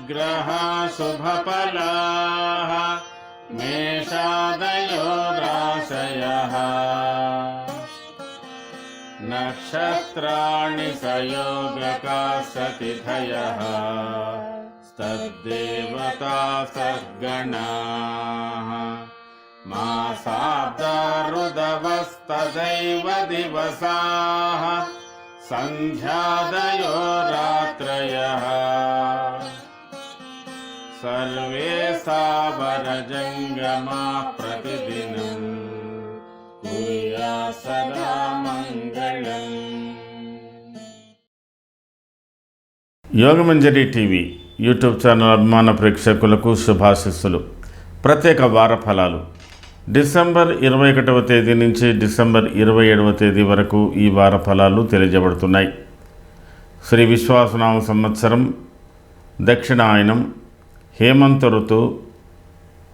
शुभग्रहाः शुभफलाः मेषादयो राशयः नक्षत्राणि संयोगकाः सतिथयः तद्देवता सद्गणाः मासाब्दा ऋदवस्तदैव दिवसाः सन्ध्यादयो रात्रयः सर्वे सावरजङ्गमाः प्रतिदिनं कुर्यात् सदा मङ्गलम्। యోగమంజరి టీవీ యూట్యూబ్ ఛానల్ అభిమాన ప్రేక్షకులకు శుభాశిస్సులు. ప్రత్యేక వార ఫలాలు డిసెంబర్ 21వ తేదీ నుంచి డిసెంబర్ 27వ తేదీ వరకు ఈ వార ఫలాలు తెలియజేయబడుతున్నాయి. శ్రీ విశ్వాసనామ సంవత్సరం దక్షిణాయనం హేమంత ఋతువు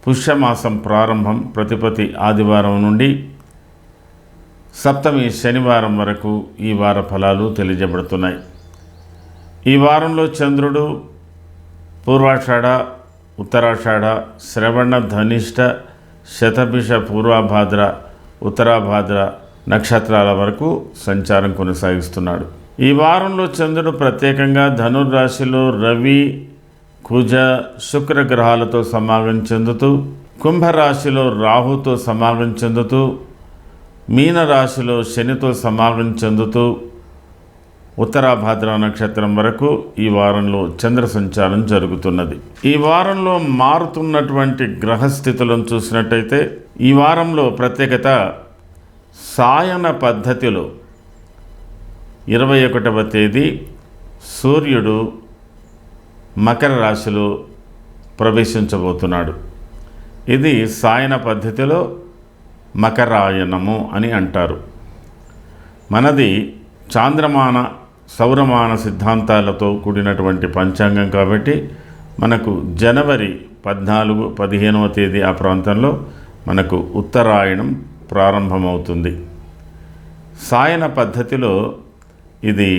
పుష్యమాసం ప్రారంభం ప్రతిపతి ఆదివారం నుండి సప్తమి శనివారం వరకు ఈ వార ఫలాలు తెలియజేయబడుతున్నాయి. ఈ వారంలో చంద్రుడు పూర్వాషాఢ, ఉత్తరాషాఢ, శ్రవణ, ధనిష్ట, శతభిష, పూర్వభాద్ర, ఉత్తరాభాద్ర నక్షత్రాల వరకు సంచారం కొనసాగిస్తున్నాడు. ఈ వారంలో చంద్రుడు ప్రత్యేకంగా ధనుర్రాశిలో రవి, కుజ, శుక్ర గ్రహాలతో సమాగం చెందుతూ, కుంభరాశిలో రాహుతో సమాగం చెందుతూ, మీనరాశిలో శనితో సమాగం చెందుతూ ఉత్తరాభాద్ర నక్షత్రం వరకు ఈ వారంలో చంద్ర సంచారం జరుగుతున్నది. ఈ వారంలో మారుతున్నటువంటి గ్రహస్థితులను చూసినట్టయితే ఈ వారంలో ప్రత్యేకత సాయన పద్ధతిలో 21వ తేదీ సూర్యుడు మకర రాశిలో ప్రవేశించబోతున్నాడు. ఇది సాయన పద్ధతిలో మకరాయనము అని అంటారు. మనది చాంద్రమాన సౌరమాన సిద్ధాంతాలతో కూడినటువంటి పంచాంగం కాబట్టి మనకు జనవరి 14, 15వ తేదీ ఆ ప్రాంతంలో మనకు ఉత్తరాయణం ప్రారంభమవుతుంది. సాయన పద్ధతిలో ఇది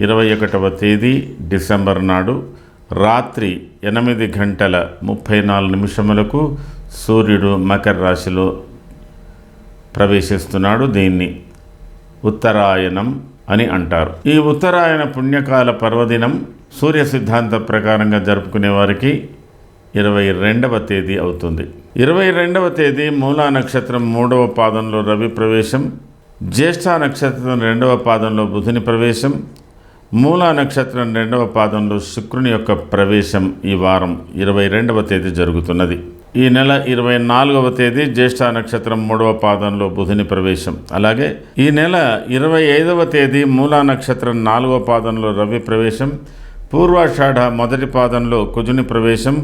21వ తేదీ డిసెంబర్ నాడు రాత్రి 8:34 సూర్యుడు మకర రాశిలో ప్రవేశిస్తున్నాడు. దీన్ని ఉత్తరాయణం అని అంటారు. ఈ ఉత్తరాయణ పుణ్యకాల పర్వదినం సూర్య సిద్ధాంత ప్రకారంగా జరుపుకునే వారికి 22వ తేదీ అవుతుంది. 22వ తేదీ మూలా నక్షత్రం 3వ పాదంలో రవి ప్రవేశం, జ్యేష్ఠ నక్షత్రం 2వ పాదంలో బుధుని ప్రవేశం, మూలా నక్షత్రం 2వ పాదంలో శుక్రుని యొక్క ప్రవేశం ఈ వారం 22వ తేదీ జరుగుతున్నది. ఈ నెల 24వ తేదీ జ్యేష్ఠ నక్షత్రం 3వ పాదంలో బుధుని ప్రవేశం. అలాగే ఈ నెల 25వ తేదీ మూలా నక్షత్రం 4వ పాదంలో రవి ప్రవేశం, పూర్వాషాఢ 1వ పాదంలో కుజుని ప్రవేశం,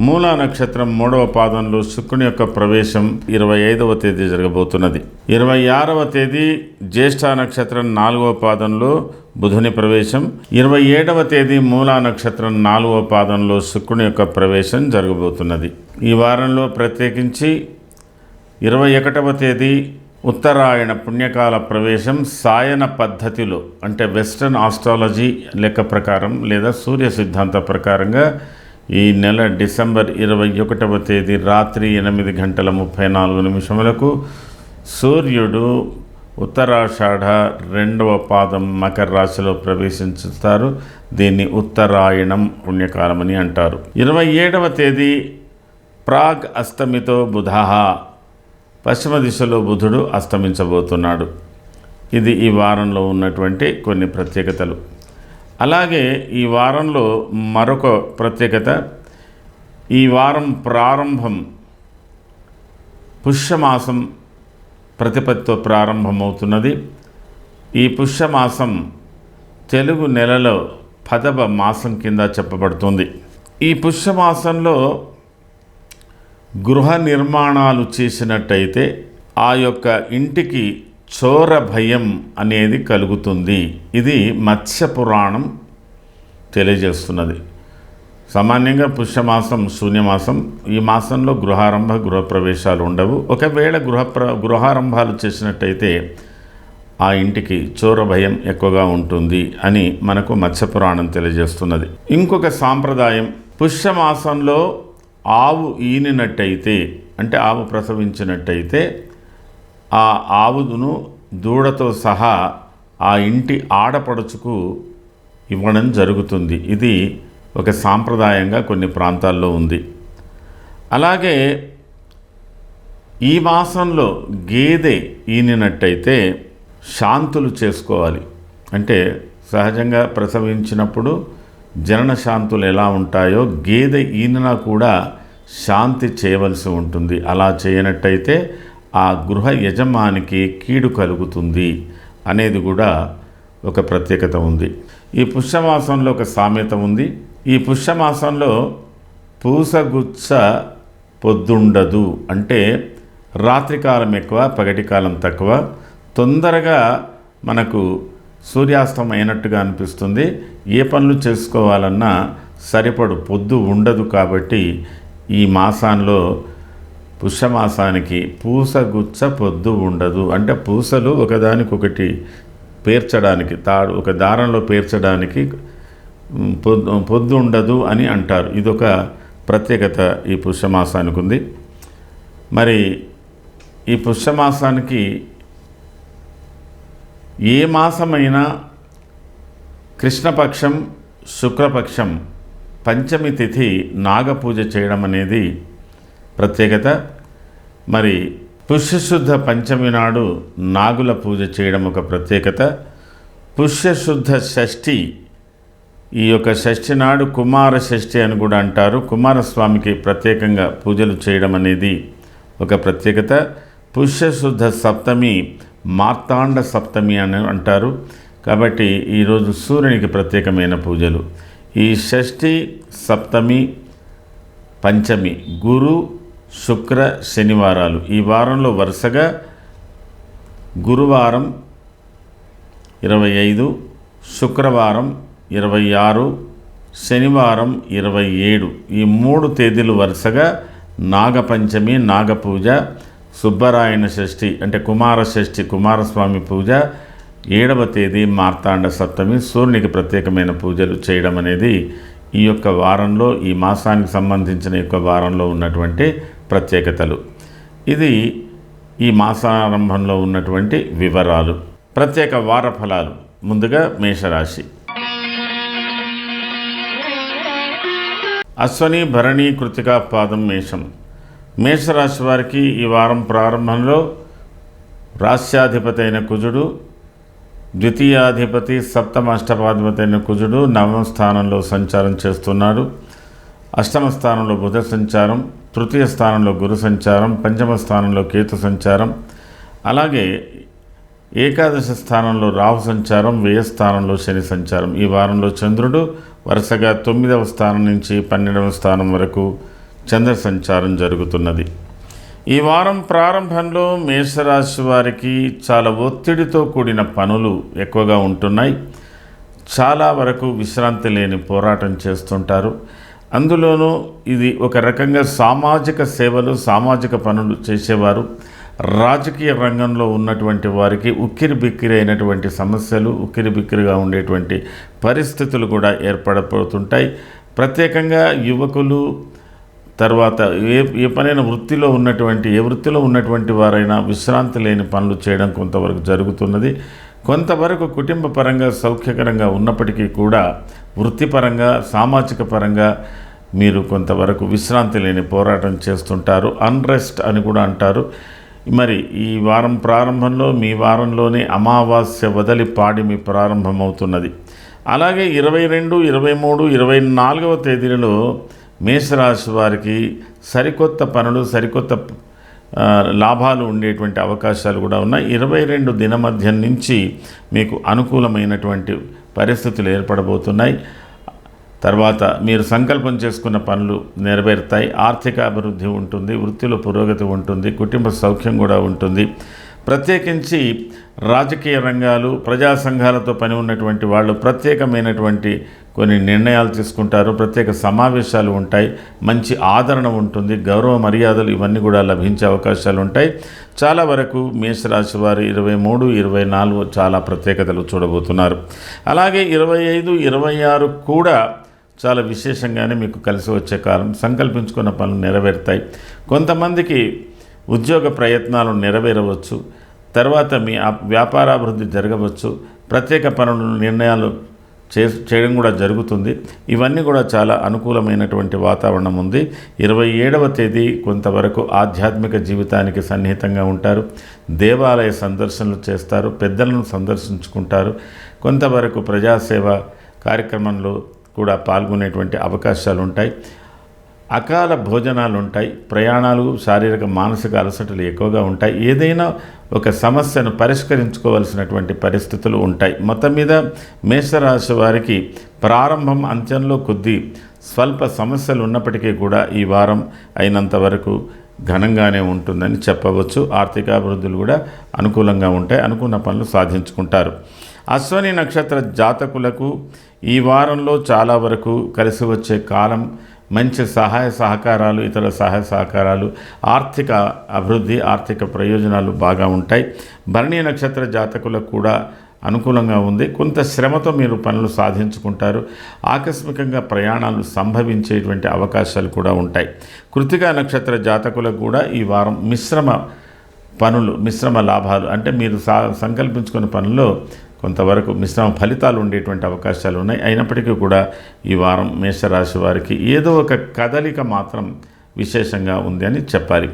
మూలా నక్షత్రం 3వ పాదంలో శుక్రుని యొక్క ప్రవేశం 25వ తేదీ జరగబోతున్నది. 26వ తేదీ జ్యేష్ఠ నక్షత్రం 4వ పాదంలో బుధుని ప్రవేశం, 27వ తేదీ మూలా నక్షత్రం 4వ పాదంలో శుక్రుని యొక్క ప్రవేశం జరగబోతున్నది. ఈ వారంలో ప్రత్యేకించి 21వ తేదీ ఉత్తరాయణ పుణ్యకాల ప్రవేశం సాయన పద్ధతిలో అంటే వెస్టర్న్ ఆస్ట్రాలజీ లెక్క ప్రకారం లేదా సూర్య సిద్ధాంత ప్రకారంగా ఈ నెల డిసెంబర్ 21వ తేదీ రాత్రి 8:34 సూర్యుడు ఉత్తరాషాఢ 2వ పాదం మకర రాశిలో ప్రవేశించుతారు. దీన్ని ఉత్తరాయణం పుణ్యకాలమని అంటారు. 27వ తేదీ ప్రాగ్ అస్తమితో బుధః, పశ్చిమ దిశలో బుధుడు అస్తమించబోతున్నాడు. ఇది ఈ వారంలో ఉన్నటువంటి కొన్ని ప్రత్యేకతలు. అలాగే ఈ వారంలో మరొక ప్రత్యేకత, ఈ వారం ప్రారంభం పుష్యమాసం ప్రతిపత్తితో ప్రారంభమవుతున్నది. ఈ పుష్యమాసం తెలుగు నెలలో 10వ మాసం కింద చెప్పబడుతుంది. ఈ పుష్యమాసంలో గృహ నిర్మాణాలు చేసినట్టయితే ఆ యొక్క ఇంటికి చోర భయం అనేది కలుగుతుంది. ఇది మత్స్య పురాణం తెలియజేస్తున్నది. సామాన్యంగా పుష్యమాసం శూన్యమాసం. ఈ మాసంలో గృహప్రవేశాలు ఉండవు. ఒకవేళ గృహారంభాలు చేసినట్టయితే ఆ ఇంటికి చోర భయం ఎక్కువగా ఉంటుంది అని మనకు మత్స్యపురాణం తెలియజేస్తున్నది. ఇంకొక సాంప్రదాయం పుష్యమాసంలో ఆవు ఈనినట్టయితే, అంటే ఆవు ప్రసవించినట్టయితే, ఆ ఆవును దూడతో సహా ఆ ఇంటి ఆడపడుచుకు ఇవ్వడం జరుగుతుంది. ఇది ఒక సాంప్రదాయంగా కొన్ని ప్రాంతాల్లో ఉంది. అలాగే ఈ మాసంలో గేదె ఈనినట్టయితే శాంతులు చేసుకోవాలి. అంటే సహజంగా ప్రసవించినప్పుడు జనన శాంతులు ఎలా ఉంటాయో గేదె ఈనినా కూడా శాంతి చేయవలసి ఉంటుంది. అలా చేయనట్టయితే ఆ గృహ యజమానికి కీడు కలుగుతుంది అనేది కూడా ఒక ప్రత్యేకత ఉంది. ఈ పుష్యమాసంలో ఒక సామెత ఉంది. ఈ పుష్యమాసంలో పూసగుచ్చ పొద్దుండదు, అంటే రాత్రికాలం ఎక్కువ, పగటి కాలం తక్కువ. తొందరగా మనకు సూర్యాస్తం అయినట్టుగా అనిపిస్తుంది. ఏ పనులు చేసుకోవాలన్నా సరిపడు పొద్దు ఉండదు. కాబట్టి ఈ మాసంలో పుష్యమాసానికి పూసగుచ్చ పొద్దు ఉండదు, అంటే పూసలు ఒకదానికొకటి పేర్చడానికి, ఒక దారంలో పేర్చడానికి పొద్దు ఉండదు అని అంటారు. ఇదొక ప్రత్యేకత ఈ పుష్యమాసానికి ఉంది. మరి ఈ పుష్యమాసానికి ఏ మాసమైనా కృష్ణపక్షం, శుక్లపక్షం, పంచమి తిథి నాగపూజ చేయడం అనేది ప్రత్యేకత. మరి పుష్యశుద్ధ పంచమి నాడు నాగుల పూజ చేయడం ఒక ప్రత్యేకత. పుష్యశుద్ధ షష్ఠి, ఈ యొక్క షష్ఠి నాడు కుమార షష్ఠి అని కూడా అంటారు. కుమారస్వామికి ప్రత్యేకంగా పూజలు చేయడం అనేది ఒక ప్రత్యేకత. పుష్యశుద్ధ సప్తమి మార్తాండ సప్తమి అని అంటారు. కాబట్టి ఈరోజు సూర్యునికి ప్రత్యేకమైన పూజలు. ఈ షష్ఠి, సప్తమి, పంచమి, గురు, శుక్ర, శనివారాలు. ఈ వారంలో వరుసగా గురువారం 25, శుక్రవారం 26, శనివారం 27, ఈ 3 తేదీలు వరుసగా నాగపంచమి, నాగపూజ, సుబ్బరాయణ షష్ఠి అంటే కుమార షష్ఠి, కుమారస్వామి పూజ, 7వ తేదీ మార్తాండ సప్తమి, సూర్యునికి ప్రత్యేకమైన పూజలు చేయడం అనేది ఈ యొక్క వారంలో, ఈ మాసానికి సంబంధించిన యొక్క వారంలో ఉన్నటువంటి ప్రత్యేకతలు. ఇది ఈ మాసారంభంలో ఉన్నటువంటి వివరాలు. ప్రత్యేక వార ఫలాలు. ముందుగా మేషరాశి. అశ్వని, భరణి, కృతిక పాదం మేషం. మేషరాశి వారికి ఈ వారం ప్రారంభంలో రాశ్యాధిపతి అయిన కుజుడు, ద్వితీయాధిపతి, సప్తమ అష్టమాధిపతి అయిన కుజుడు 9వ స్థానంలో సంచారం చేస్తున్నాడు. అష్టమ స్థానంలో బుధ సంచారం, తృతీయ స్థానంలో గురు సంచారం, పంచమ స్థానంలో కేతు సంచారం, అలాగే ఏకాదశ స్థానంలో రాహు సంచారం, వ్యయ స్థానంలో శని సంచారం. ఈ వారంలో చంద్రుడు వరుసగా 9వ స్థానం నుంచి 12వ స్థానం వరకు చంద్ర సంచారం జరుగుతున్నది. ఈ వారం ప్రారంభంలో మేషరాశి వారికి చాలా ఒత్తిడితో కూడిన పనులు ఎక్కువగా ఉంటున్నాయి. చాలా వరకు విశ్రాంతి లేని పోరాటం చేస్తుంటారు. అందులోనూ ఇది ఒక రకంగా సామాజిక సేవలు, సామాజిక పనులు చేసేవారు. రాజకీయ రంగంలో ఉన్నటువంటి వారికి ఉక్కిరి బిక్కిరి అయినటువంటి సమస్యలు, ఉక్కిరి బిక్కిరిగా ఉండేటువంటి పరిస్థితులు కూడా ఏర్పడబోతుంటాయి. ప్రత్యేకంగా యువకులు, తర్వాత ఏ పనైనా వృత్తిలో ఉన్నటువంటి, ఏ వృత్తిలో ఉన్నటువంటి వారైనా విశ్రాంతి లేని పనులు చేయడం కొంతవరకు జరుగుతున్నది. కొంతవరకు కుటుంబ పరంగా సౌఖ్యకరంగా ఉన్నప్పటికీ కూడా వృత్తిపరంగా, సామాజిక పరంగా మీరు కొంతవరకు విశ్రాంతి లేని పోరాటం చేస్తుంటారు. అన్రెస్ట్ అని కూడా అంటారు. మరి ఈ వారం ప్రారంభంలో మీ వారంలోనే అమావాస్య వదలి పాడిమి ప్రారంభమవుతున్నది. అలాగే 22, 23, 24వ తేదీలలో మేషరాశి వారికి సరికొత్త పనులు, సరికొత్త లాభాలు ఉండేటువంటి అవకాశాలు కూడా ఉన్నాయి. 22 దినమధ్యం నుంచి మీకు అనుకూలమైనటువంటి పరిస్థితులు ఏర్పడబోతున్నాయి. తర్వాత మీరు సంకల్పం చేసుకున్న పనులు నెరవేరుతాయి. ఆర్థిక అభివృద్ధి ఉంటుంది, వృత్తిలో పురోగతి ఉంటుంది, కుటుంబ సౌఖ్యం కూడా ఉంటుంది. ప్రత్యేకించి రాజకీయ రంగాలు, ప్రజా సంఘాలతో పని ఉన్నటువంటి వాళ్ళు ప్రత్యేకమైనటువంటి కొన్ని నిర్ణయాలు తీసుకుంటారు. ప్రత్యేక సమావేశాలు ఉంటాయి. మంచి ఆదరణ ఉంటుంది. గౌరవ మర్యాదలు ఇవన్నీ కూడా లభించే అవకాశాలు ఉంటాయి. చాలా వరకు మేషరాశి వారు 23, 24 చాలా ప్రత్యేకతలు చూడబోతున్నారు. అలాగే 25, 26 కూడా చాలా విశేషంగానే మీకు కలిసి వచ్చే కాలం. సంకల్పించుకున్న పనులు నెరవేరుతాయి. కొంతమందికి ఉద్యోగ ప్రయత్నాలు నెరవేరవచ్చు. తర్వాత మీ వ్యాపారాభివృద్ధి జరగవచ్చు. ప్రత్యేక పనులు నిర్ణయాలు చేయడం కూడా జరుగుతుంది. ఇవన్నీ కూడా చాలా అనుకూలమైనటువంటి వాతావరణం ఉంది. 27వ తేదీ కొంతవరకు ఆధ్యాత్మిక జీవితానికి సన్నిహితంగా ఉంటారు. దేవాలయ సందర్శనలు చేస్తారు. పెద్దలను సందర్శించుకుంటారు. కొంతవరకు ప్రజాసేవ కార్యక్రమంలో కూడా పాల్గొనేటువంటి అవకాశాలు ఉంటాయి. అకాల భోజనాలు ఉంటాయి. ప్రయాణాలు, శారీరక మానసిక అలసటలు ఎక్కువగా ఉంటాయి. ఏదైనా ఒక సమస్యను పరిష్కరించుకోవాల్సినటువంటి పరిస్థితులు ఉంటాయి. మొత్తం మీద మేషరాశి వారికి ప్రారంభం అంత్యంలో కొద్ది స్వల్ప సమస్యలు ఉన్నప్పటికీ కూడా ఈ వారం అయినంత వరకు ఘనంగానే ఉంటుందని చెప్పవచ్చు. ఆర్థికాభివృద్ధులు కూడా అనుకూలంగా ఉంటాయి. అనుకున్న పనులు సాధించుకుంటారు. అశ్వని నక్షత్ర జాతకులకు ఈ వారంలో చాలా వరకు కలిసి వచ్చే కాలం. మంచి సహాయ సహకారాలు, ఇతర సహాయ సహకారాలు, ఆర్థిక అభివృద్ధి, ఆర్థిక ప్రయోజనాలు బాగా ఉంటాయి. భరణి నక్షత్ర జాతకులకు కూడా అనుకూలంగా ఉంది. కొంత శ్రమతో మీరు పనులు సాధించుకుంటారు. ఆకస్మికంగా ప్రయాణాలు సంభవించేటువంటి అవకాశాలు కూడా ఉంటాయి. కృత్తికా నక్షత్ర జాతకులకు కూడా ఈ వారం మిశ్రమ లాభాలు, అంటే మీరు సంకల్పించుకున్న పనుల్లో కొంతవరకు మిశ్రమ ఫలితాలు ఉండేటువంటి అవకాశాలు ఉన్నాయి. అయినప్పటికీ కూడా ఈ వారం మేషరాశి వారికి ఏదో ఒక కదలిక మాత్రం విశేషంగా ఉంది అని చెప్పాలి.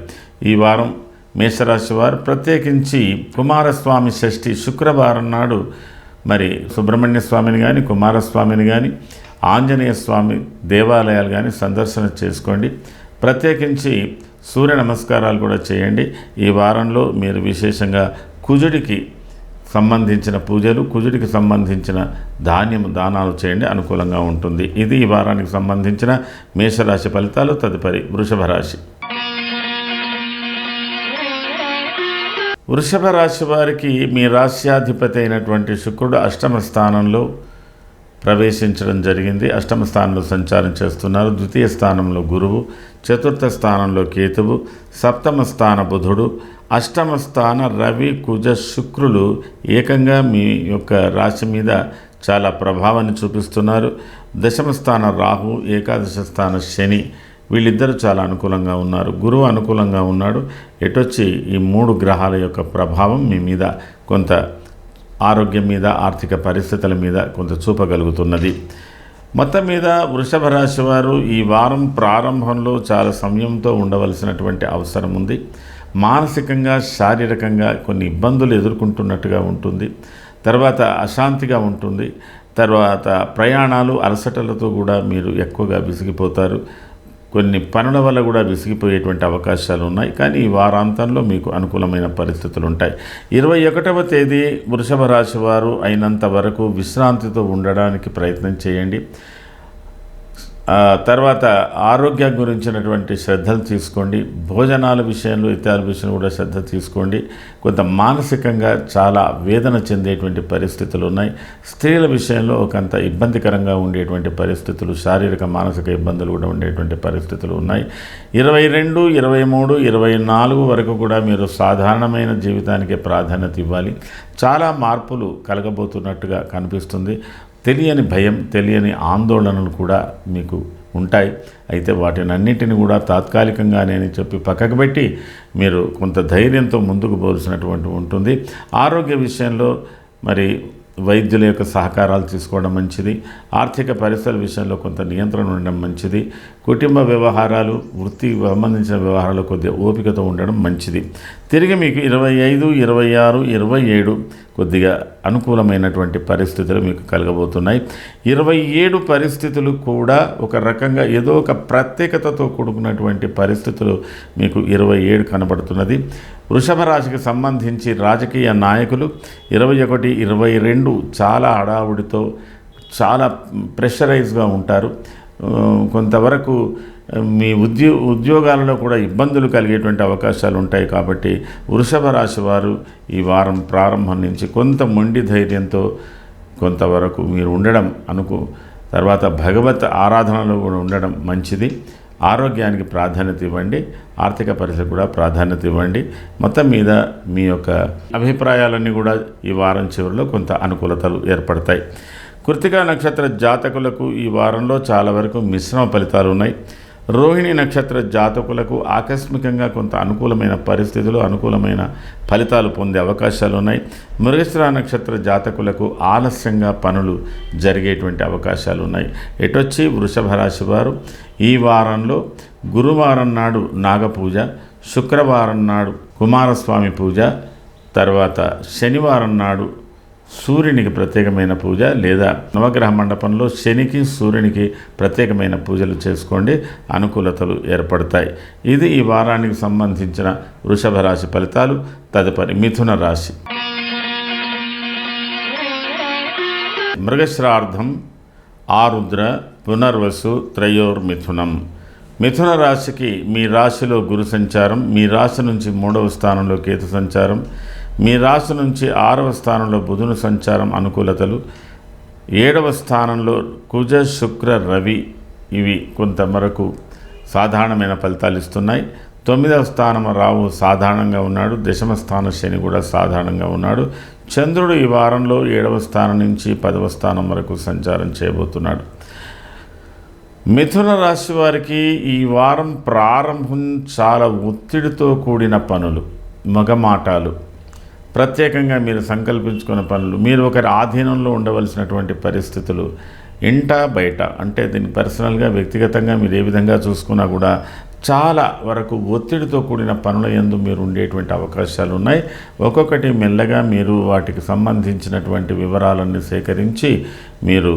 ఈ వారం మేషరాశి వారు ప్రత్యేకించి కుమారస్వామి షష్ఠి శుక్రవారం నాడు మరి సుబ్రహ్మణ్య స్వామిని కానీ, కుమారస్వామిని కానీ, ఆంజనేయ స్వామి దేవాలయాలు కానీ సందర్శన చేసుకోండి. ప్రత్యేకించి సూర్య నమస్కారాలు కూడా చేయండి. ఈ వారంలో మీరు విశేషంగా కుజుడికి సంబంధించిన పూజలు, కుజుడికి సంబంధించిన దానాలు చేయండి. అనుకూలంగా ఉంటుంది. ఇది ఈ వారానికి సంబంధించిన మేషరాశి ఫలితాలు. తదుపరి వృషభ రాశి. వృషభ రాశి వారికి మీ రాశ్యాధిపతి అయినటువంటి శుక్రుడు అష్టమ స్థానంలో ప్రవేశించడం జరిగింది. అష్టమ స్థానంలో సంచారం చేస్తున్నారు. ద్వితీయ స్థానంలో గురువు, చతుర్థ స్థానంలో కేతువు, సప్తమ స్థాన బుధుడు, అష్టమ స్థాన రవి, కుజ, శుక్రులు ఏకంగా మీ యొక్క రాశి మీద చాలా ప్రభావాన్ని చూపిస్తున్నారు. దశమ స్థాన రాహు, ఏకాదశ స్థాన శని, వీళ్ళిద్దరూ చాలా అనుకూలంగా ఉన్నారు. గురువు అనుకూలంగా ఉన్నాడు. ఎటొచ్చి ఈ 3 గ్రహాల యొక్క ప్రభావం మీ మీద కొంత ఆరోగ్యం మీద, ఆర్థిక పరిస్థితుల మీద కొంత చూపగలుగుతున్నది. మొత్తం మీద వృషభ రాశి వారు ఈ వారం ప్రారంభంలో చాలా సంయమనంతో ఉండవలసినటువంటి అవసరం ఉంది. మానసికంగా, శారీరకంగా కొన్ని ఇబ్బందులు ఎదుర్కొంటున్నట్టుగా ఉంటుంది. తర్వాత అశాంతిగా ఉంటుంది. తర్వాత ప్రయాణాలు, అలసటలతో కూడా మీరు ఎక్కువగా విసిగిపోతారు. కొన్ని పనుల వల్ల కూడా విసిగిపోయేటువంటి అవకాశాలు ఉన్నాయి. కానీ ఈ వారాంతంలో మీకు అనుకూలమైన పరిస్థితులు ఉంటాయి. 21వ తేదీ వృషభ రాశి వారు అయినంత వరకు విశ్రాంతితో ఉండడానికి ప్రయత్నం చేయండి. తర్వాత ఆరోగ్యం గురించినటువంటి శ్రద్ధలు తీసుకోండి. భోజనాల విషయంలో, ఇత్యాది విషయంలో కూడా శ్రద్ధ తీసుకోండి. కొంత మానసికంగా చాలా వేదన చెందేటువంటి పరిస్థితులు ఉన్నాయి. స్త్రీల విషయంలో ఒకంత ఇబ్బందికరంగా ఉండేటువంటి పరిస్థితులు, శారీరక మానసిక ఇబ్బందులు కూడా ఉండేటువంటి పరిస్థితులు ఉన్నాయి. 22, 23, 24 వరకు కూడా మీరు సాధారణమైన జీవితానికి ప్రాధాన్యత ఇవ్వాలి. చాలా మార్పులు కలగబోతున్నట్టుగా కనిపిస్తుంది. తెలియని భయం, తెలియని ఆందోళనలు కూడా మీకు ఉంటాయి. అయితే వాటినన్నింటినీ కూడా తాత్కాలికంగానే చెప్పి పక్కకు పెట్టి మీరు కొంత ధైర్యంతో ముందుకు పోల్సినటువంటి ఉంటుంది. ఆరోగ్య విషయంలో మరి వైద్యుల యొక్క సహకారాలు తీసుకోవడం మంచిది. ఆర్థిక పరిస్థితుల విషయంలో కొంత నియంత్రణ ఉండడం మంచిది. కుటుంబ వ్యవహారాలు, వృత్తికి సంబంధించిన వ్యవహారాలు కొద్దిగా ఓపికతో ఉండడం మంచిది. తిరిగి మీకు 25, 26, 27 కొద్దిగా అనుకూలమైనటువంటి పరిస్థితులు మీకు కలగబోతున్నాయి. 27 పరిస్థితులు కూడా ఒక రకంగా ఏదో ఒక ప్రత్యేకతతో కూడుకున్నటువంటి పరిస్థితులు మీకు 27 కనబడుతున్నది. వృషభ రాశికి సంబంధించి రాజకీయ నాయకులు 21, 22 చాలా హడావుడితో, చాలా ప్రెషరైజ్గా ఉంటారు. కొంతవరకు మీ ఉద్యోగాలలో కూడా ఇబ్బందులు కలిగేటువంటి అవకాశాలు ఉంటాయి. కాబట్టి వృషభ రాశి వారు ఈ వారం ప్రారంభం నుంచి కొంత మొండి ధైర్యంతో కొంతవరకు మీరు ఉండడం తర్వాత భగవత్ ఆరాధనలో కూడా ఉండడం మంచిది. ఆరోగ్యానికి ప్రాధాన్యత ఇవ్వండి. ఆర్థిక పరిస్థితి కూడా ప్రాధాన్యత ఇవ్వండి. మొత్తం మీద మీ యొక్క అభిప్రాయాలన్నీ కూడా ఈ వారం చివరిలో కొంత అనుకూలతలు ఏర్పడతాయి. కృత్తికా నక్షత్ర జాతకులకు ఈ వారంలో చాలా వరకు మిశ్రమ ఫలితాలు ఉన్నాయి. రోహిణి నక్షత్ర జాతకులకు ఆకస్మికంగా కొంత అనుకూలమైన పరిస్థితులు, అనుకూలమైన ఫలితాలు పొందే అవకాశాలు ఉన్నాయి. మృగశిర నక్షత్ర జాతకులకు ఆలస్యంగా పనులు జరిగేటువంటి అవకాశాలు ఉన్నాయి. ఎటొచ్చి వృషభ రాశి వారు ఈ వారంలో గురువారం నాడు నాగపూజ, శుక్రవారం నాడు కుమారస్వామి పూజ, తర్వాత శనివారం నాడు సూర్యునికి ప్రత్యేకమైన పూజ లేదా నవగ్రహ మండపంలో శనికి సూర్యునికి ప్రత్యేకమైన పూజలు చేసుకోండి, అనుకూలతలు ఏర్పడతాయి. ఇది ఈ వారానికి సంబంధించిన వృషభ రాశి ఫలితాలు. తదుపరి మిథున రాశి. మృగశ్రార్థం, ఆరుద్ర, పునర్వసు, త్రయోర్మిథునం. మిథున రాశికి మీ రాశిలో గురు సంచారం, మీ రాశి నుంచి 3వ స్థానంలో కేతు సంచారం, మీ రాశి నుంచి 6వ స్థానంలో బుధుని సంచారం అనుకూలతలు, 7వ స్థానంలో కుజ, శుక్ర, రవి ఇవి కొంతమరకు సాధారణమైన ఫలితాలు ఇస్తున్నాయి. 9వ స్థానం రావు సాధారణంగా ఉన్నాడు. 10వ స్థానం శని కూడా సాధారణంగా ఉన్నాడు. చంద్రుడు ఈ వారంలో 7వ స్థానం నుంచి 10వ స్థానం వరకు సంచారం చేయబోతున్నాడు. మిథున రాశి వారికి ఈ వారం ప్రారంభం చాలా ఒత్తిడితో కూడిన పనులు, మగమాటాలు, ప్రత్యేకంగా మీరు సంకల్పించుకున్న పనులు, మీరు ఒకరి ఆధీనంలో ఉండవలసినటువంటి పరిస్థితులు, ఇంట బయట అంటే దీన్ని పర్సనల్గా వ్యక్తిగతంగా మీరు ఏ విధంగా చూసుకున్నా కూడా చాలా వరకు ఒత్తిడితో కూడిన పనుల యందు మీరు ఉండేటువంటి అవకాశాలు ఉన్నాయి. ఒక్కొక్కటి మెల్లగా మీరు వాటికి సంబంధించినటువంటి వివరాలన్నీ సేకరించి మీరు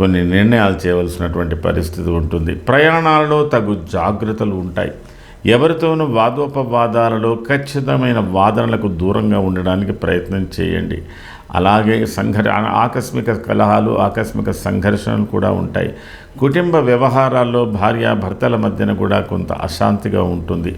కొన్ని నిర్ణయాలు చేయవలసినటువంటి పరిస్థితి ఉంటుంది. ప్రయాణాలలో తగు జాగ్రత్తలు ఉంటాయి. ఎవరితోనూ వాదోపవాదాలలో ఖచ్చితమైన వాదనలకు దూరంగా ఉండడానికి ప్రయత్నం చేయండి. అలాగే ఆకస్మిక కలహాలు, ఆకస్మిక సంఘర్షణలు కూడా ఉంటాయి. కుటుంబ వ్యవహారాల్లో భార్యాభర్తల మధ్యన కూడా కొంత అశాంతిగా ఉంటుంది.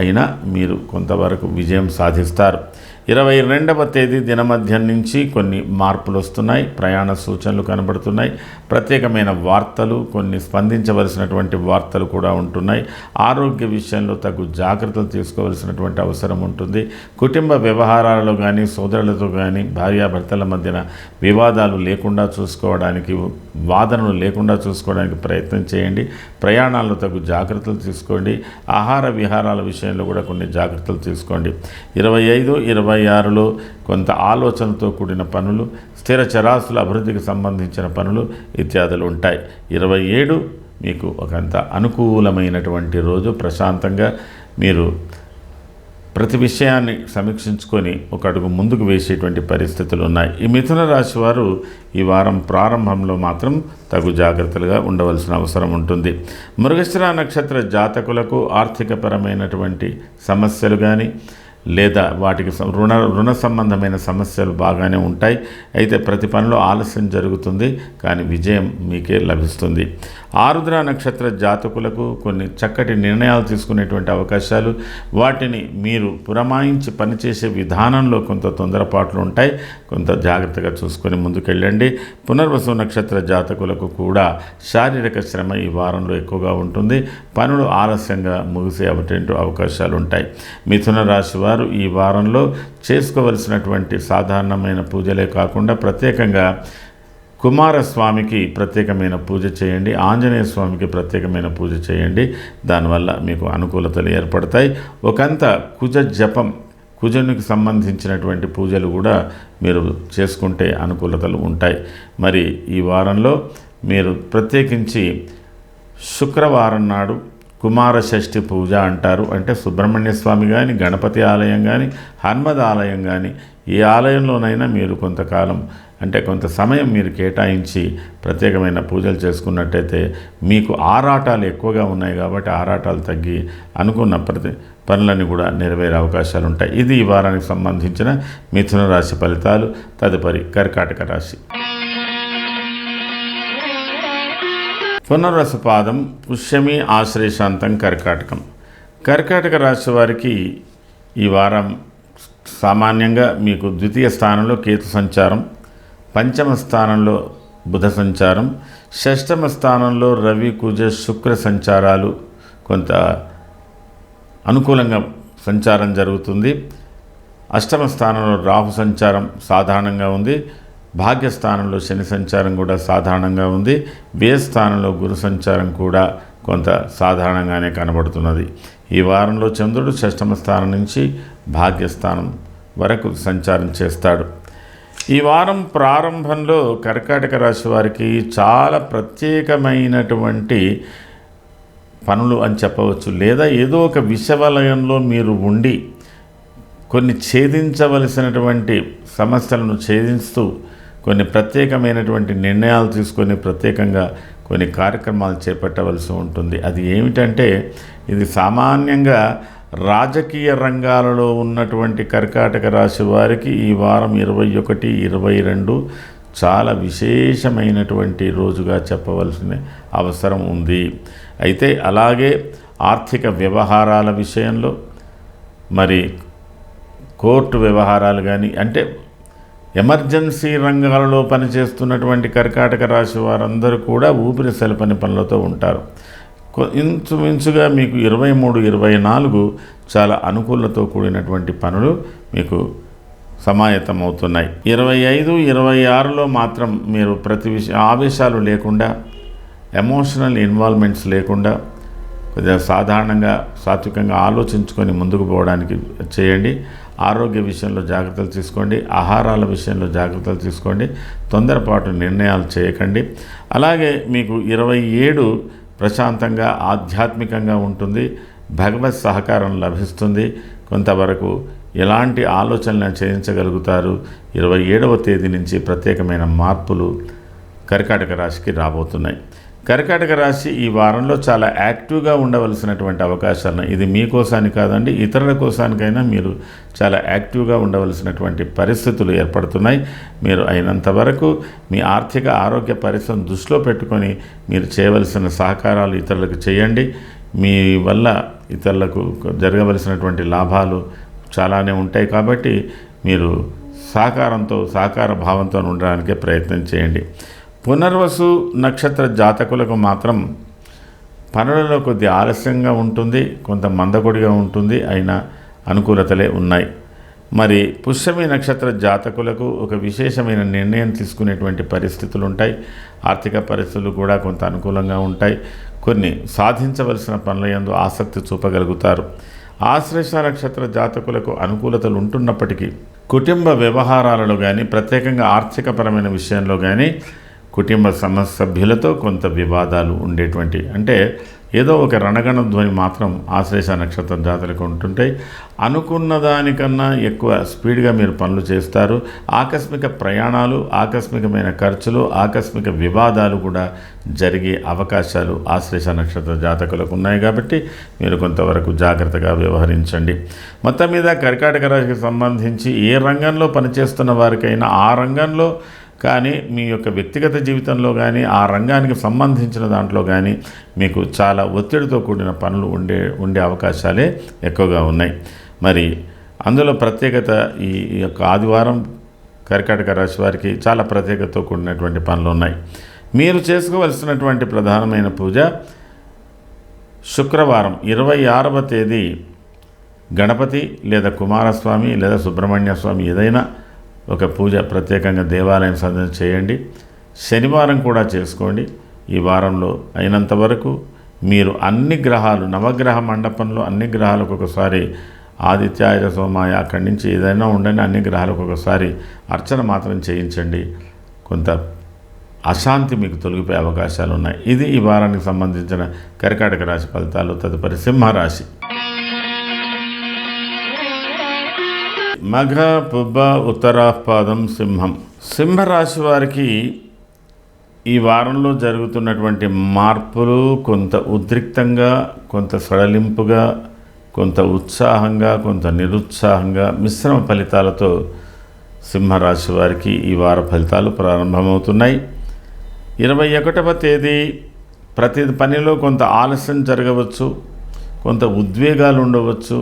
అయినా మీరు కొంతవరకు విజయం సాధిస్తారు. 22వ తేదీ దినమధ్యం నుంచి కొన్ని మార్పులు వస్తున్నాయి. ప్రయాణ సూచనలు కనబడుతున్నాయి. ప్రత్యేకమైన వార్తలు, కొన్ని స్పందించవలసినటువంటి వార్తలు కూడా ఉంటున్నాయి. ఆరోగ్య విషయంలో తగు జాగ్రత్తలు తీసుకోవలసినటువంటి అవసరం ఉంటుంది. కుటుంబ వ్యవహారాలలో కానీ, సోదరులతో కానీ, భార్యాభర్తల మధ్యన వివాదాలు లేకుండా చూసుకోవడానికి, వాదనలు లేకుండా చూసుకోవడానికి ప్రయత్నం చేయండి. ప్రయాణాల్లో తగు జాగ్రత్తలు తీసుకోండి. ఆహార విహారాల విషయంలో కూడా కొన్ని జాగ్రత్తలు తీసుకోండి. 25, 26లో కొంత ఆలోచనతో కూడిన పనులు, స్థిర చరాస్తుల అభివృద్ధికి సంబంధించిన పనులు ఇత్యాదులు ఉంటాయి. 27 మీకు ఒకంత అనుకూలమైనటువంటి రోజు. ప్రశాంతంగా మీరు ప్రతి విషయాన్ని సమీక్షించుకొని ఒక అడుగు ముందుకు వేసేటువంటి పరిస్థితులు ఉన్నాయి. ఈ మిథున రాశి వారు ఈ వారం ప్రారంభంలో మాత్రం తగు జాగ్రత్తలుగా ఉండవలసిన అవసరం ఉంటుంది. మృగశిర నక్షత్ర జాతకులకు ఆర్థికపరమైనటువంటి సమస్యలు కానీ లేదా వాటికి రుణ సంబంధమైన సమస్యలు బాగానే ఉంటాయి. అయితే ప్రతి పనిలో ఆలస్యం జరుగుతుంది, కానీ విజయం మీకే లభిస్తుంది. ఆరుద్ర నక్షత్ర జాతకులకు కొన్ని చక్కటి నిర్ణయాలు తీసుకునేటువంటి అవకాశాలు, వాటిని మీరు పురమాయించి పనిచేసే విధానంలో కొంత తొందరపాట్లు ఉంటాయి. కొంత జాగ్రత్తగా చూసుకొని ముందుకెళ్ళండి. పునర్వసు నక్షత్ర జాతకులకు కూడా శారీరక శ్రమ ఈ వారంలో ఎక్కువగా ఉంటుంది. పనులు ఆలస్యంగా ముగిసే అవకాశాలు ఉంటాయి. మిథున రాశి వారు ఈ వారంలో చేసుకోవలసినటువంటి సాధారణమైన పూజలే కాకుండా ప్రత్యేకంగా కుమారస్వామికి ప్రత్యేకమైన పూజ చేయండి. ఆంజనేయ స్వామికి ప్రత్యేకమైన పూజ చేయండి. దానివల్ల మీకు అనుకూలతలు ఏర్పడతాయి. ఒకంత కుజ జపం, కుజునికి సంబంధించినటువంటి పూజలు కూడా మీరు చేసుకుంటే అనుకూలతలు ఉంటాయి. మరి ఈ వారంలో మీరు ప్రత్యేకించి శుక్రవారం నాడు కుమార షష్ఠి పూజ అంటారు. అంటే సుబ్రహ్మణ్య స్వామి కానీ, గణపతి ఆలయం కానీ, హనుమద్ ఆలయం కానీ, ఏ ఆలయంలోనైనా మీరు కొంతకాలం అంటే కొంత సమయం మీరు కేటాయించి ప్రత్యేకమైన పూజలు చేసుకున్నట్టయితే మీకు ఆరాటాలు ఎక్కువగా ఉన్నాయి కాబట్టి ఆరాటాలు తగ్గి అనుకున్న పనులన్నీ కూడా నెరవేరే అవకాశాలు ఉంటాయి. ఇది ఈ వారానికి సంబంధించిన మిథున రాశి ఫలితాలు. తదుపరి కర్కాటక రాశి. పునర్వసు పాదం, పుష్యమి, ఆశ్లేషాంతం, కర్కాటకం. కర్కాటక రాశి వారికి ఈ వారం సామాన్యంగా మీకు ద్వితీయ స్థానంలో కేతు సంచారం, పంచమ స్థానంలో బుధ సంచారం, షష్టమ స్థానంలో రవి, కుజ, శుక్ర సంచారాలు కొంత అనుకూలంగా సంచారం జరుగుతుంది. అష్టమ స్థానంలో రాహు సంచారం సాధారణంగా ఉంది. భాగ్యస్థానంలో శని సంచారం కూడా సాధారణంగా ఉంది. వ్యయ స్థానంలో గురు సంచారం కూడా కొంత సాధారణంగానే కనబడుతున్నది. ఈ వారంలో చంద్రుడు షష్టమ స్థానం నుంచి భాగ్యస్థానం వరకు సంచారం చేస్తాడు. ఈ వారం ప్రారంభంలో కర్కాటక రాశి వారికి చాలా ప్రత్యేకమైనటువంటి పనులు అని చెప్పవచ్చు. లేదా ఏదో ఒక విషవలయంలో మీరు ఉండి కొన్ని ఛేదించవలసినటువంటి సమస్యలను ఛేదిస్తూ కొన్ని ప్రత్యేకమైనటువంటి నిర్ణయాలు తీసుకొని ప్రత్యేకంగా కొన్ని కార్యక్రమాలు చేపట్టవలసి ఉంటుంది. అది ఏమిటంటే, ఇది సామాన్యంగా రాజకీయ రంగాలలో ఉన్నటువంటి కర్కాటక రాశి వారికి ఈ వారం 21, 22 చాలా విశేషమైనటువంటి రోజుగా చెప్పవలసిన అవసరం ఉంది. అయితే అలాగే ఆర్థిక వ్యవహారాల విషయంలో, మరి కోర్టు వ్యవహారాలు కానీ, అంటే ఎమర్జెన్సీ రంగాలలో పనిచేస్తున్నటువంటి కర్కాటక రాశి వారందరూ కూడా ఊపిరి సెలపని పనులతో ఉంటారు. ఇంచుమించుగా మీకు 23, 24 చాలా అనుకూలతో కూడినటువంటి పనులు మీకు సమాయత్తమవుతున్నాయి. 25, 26లో మాత్రం మీరు ప్రతి ఆవేశాలు లేకుండా, ఎమోషనల్ ఇన్వాల్వ్మెంట్స్ లేకుండా కొద్దిగా సాధారణంగా సాత్వికంగా ఆలోచించుకొని ముందుకు పోవడానికి చేయండి. ఆరోగ్య విషయంలో జాగ్రత్తలు తీసుకోండి. ఆహారాల విషయంలో జాగ్రత్తలు తీసుకోండి. తొందరపాటు నిర్ణయాలు చేయకండి. అలాగే మీకు 27 ప్రశాంతంగా ఆధ్యాత్మికంగా ఉంటుంది. భగవత్ సహకారం లభిస్తుంది. కొంతవరకు ఎలాంటి ఆలోచనలను చేయించగలుగుతారు. 27వ తేదీ నుంచి ప్రత్యేకమైన మార్పులు కర్కాటక రాశికి రాబోతున్నాయి. కర్కాటక రాశి ఈ వారంలో చాలా యాక్టివ్గా ఉండవలసినటువంటి అవకాశాలు, ఇది మీకోసాని కాదండి, ఇతరుల కోసానికైనా మీరు చాలా యాక్టివ్గా ఉండవలసినటువంటి పరిస్థితులు ఏర్పడుతున్నాయి. మీరు అయినంత వరకు మీ ఆర్థిక ఆరోగ్య పరిస్థితిని దృష్టిలో పెట్టుకొని మీరు చేయవలసిన సహకారాలు ఇతరులకు చేయండి. మీ వల్ల ఇతరులకు జరగవలసినటువంటి లాభాలు చాలానే ఉంటాయి. కాబట్టి మీరు సహకార భావంతో ఉండడానికే ప్రయత్నం చేయండి. పునర్వసు నక్షత్ర జాతకులకు మాత్రం పనులలో కొద్ది ఆలస్యంగా ఉంటుంది, కొంత మందకొడిగా ఉంటుంది, అయినా అనుకూలతలే ఉన్నాయి. మరి పుష్యమి నక్షత్ర జాతకులకు ఒక విశేషమైన నిర్ణయం తీసుకునేటువంటి పరిస్థితులు ఉంటాయి. ఆర్థిక పరిస్థితులు కూడా కొంత అనుకూలంగా ఉంటాయి. కొన్ని సాధించవలసిన పనుల యందు ఆసక్తి చూపగలుగుతారు. ఆశ్లేష నక్షత్ర జాతకులకు అనుకూలతలు ఉంటున్నప్పటికీ కుటుంబ వ్యవహారాలలో కానీ, ప్రత్యేకంగా ఆర్థికపరమైన విషయంలో కానీ కుటుంబ సభ్యులతో కొంత వివాదాలు ఉండేటువంటి, అంటే ఏదో ఒక రణగణ ధ్వని మాత్రం ఆశ్లేష నక్షత్ర జాతకులకు ఉంటుంటాయి. అనుకున్న దానికన్నా ఎక్కువ స్పీడ్గా మీరు పనులు చేస్తారు. ఆకస్మిక ప్రయాణాలు, ఆకస్మికమైన ఖర్చులు, ఆకస్మిక వివాదాలు కూడా జరిగే అవకాశాలు ఆశ్లేష నక్షత్ర జాతకులకు ఉన్నాయి. కాబట్టి మీరు కొంతవరకు జాగ్రత్తగా వ్యవహరించండి. మొత్తం మీద కర్కాటక రాశికి సంబంధించి ఏ రంగంలో పనిచేస్తున్న వారికైనా ఆ రంగంలో కానీ, మీ యొక్క వ్యక్తిగత జీవితంలో కానీ, ఆ రంగానికి సంబంధించిన దాంట్లో కానీ మీకు చాలా ఒత్తిడితో కూడిన పనులు ఉండే అవకాశాలే ఎక్కువగా ఉన్నాయి. మరి అందులో ప్రత్యేకత ఈ యొక్క ఆదివారం కర్కాటక రాశి వారికి చాలా ప్రత్యేకతతో కూడినటువంటి పనులు ఉన్నాయి. మీరు చేసుకోవలసినటువంటి ప్రధానమైన పూజ శుక్రవారం 26వ తేదీ గణపతి లేదా కుమారస్వామి లేదా సుబ్రహ్మణ్య స్వామి ఏదైనా ఒక పూజ ప్రత్యేకంగా దేవాలయం సందర్శన చేయండి. శనివారం కూడా చేసుకోండి. ఈ వారంలో అయినంత వరకు మీరు అన్ని గ్రహాలు, నవగ్రహ మండపంలో అన్ని గ్రహాలకు ఒకసారి ఆదిత్యాయ సోమాయ అక్కడి నుంచి ఏదైనా ఉండండి, అన్ని గ్రహాలకు ఒకసారి అర్చన మాత్రం చేయించండి. కొంత అశాంతి మీకు తొలగిపోయే అవకాశాలు ఉన్నాయి. ఇది ఈ వారానికి సంబంధించిన కర్కాటక రాశి ఫలితాలు. తదుపరి సింహరాశి. మఘ, పుబ్బ, ఉత్తరాపాదం, సింహం. సింహరాశి వారికి ఈ వారంలో జరుగుతున్నటువంటి మార్పులు కొంత ఉద్రిక్తంగా, కొంత సడలింపుగా, కొంత ఉత్సాహంగా, కొంత నిరుత్సాహంగా, మిశ్రమ ఫలితాలతో సింహరాశి వారికి ఈ వార ఫలితాలు ప్రారంభమవుతున్నాయి. 21వ తేదీ ప్రతి పనిలో కొంత ఆలస్యం జరగవచ్చు, కొంత ఉద్వేగాలు ఉండవచ్చు,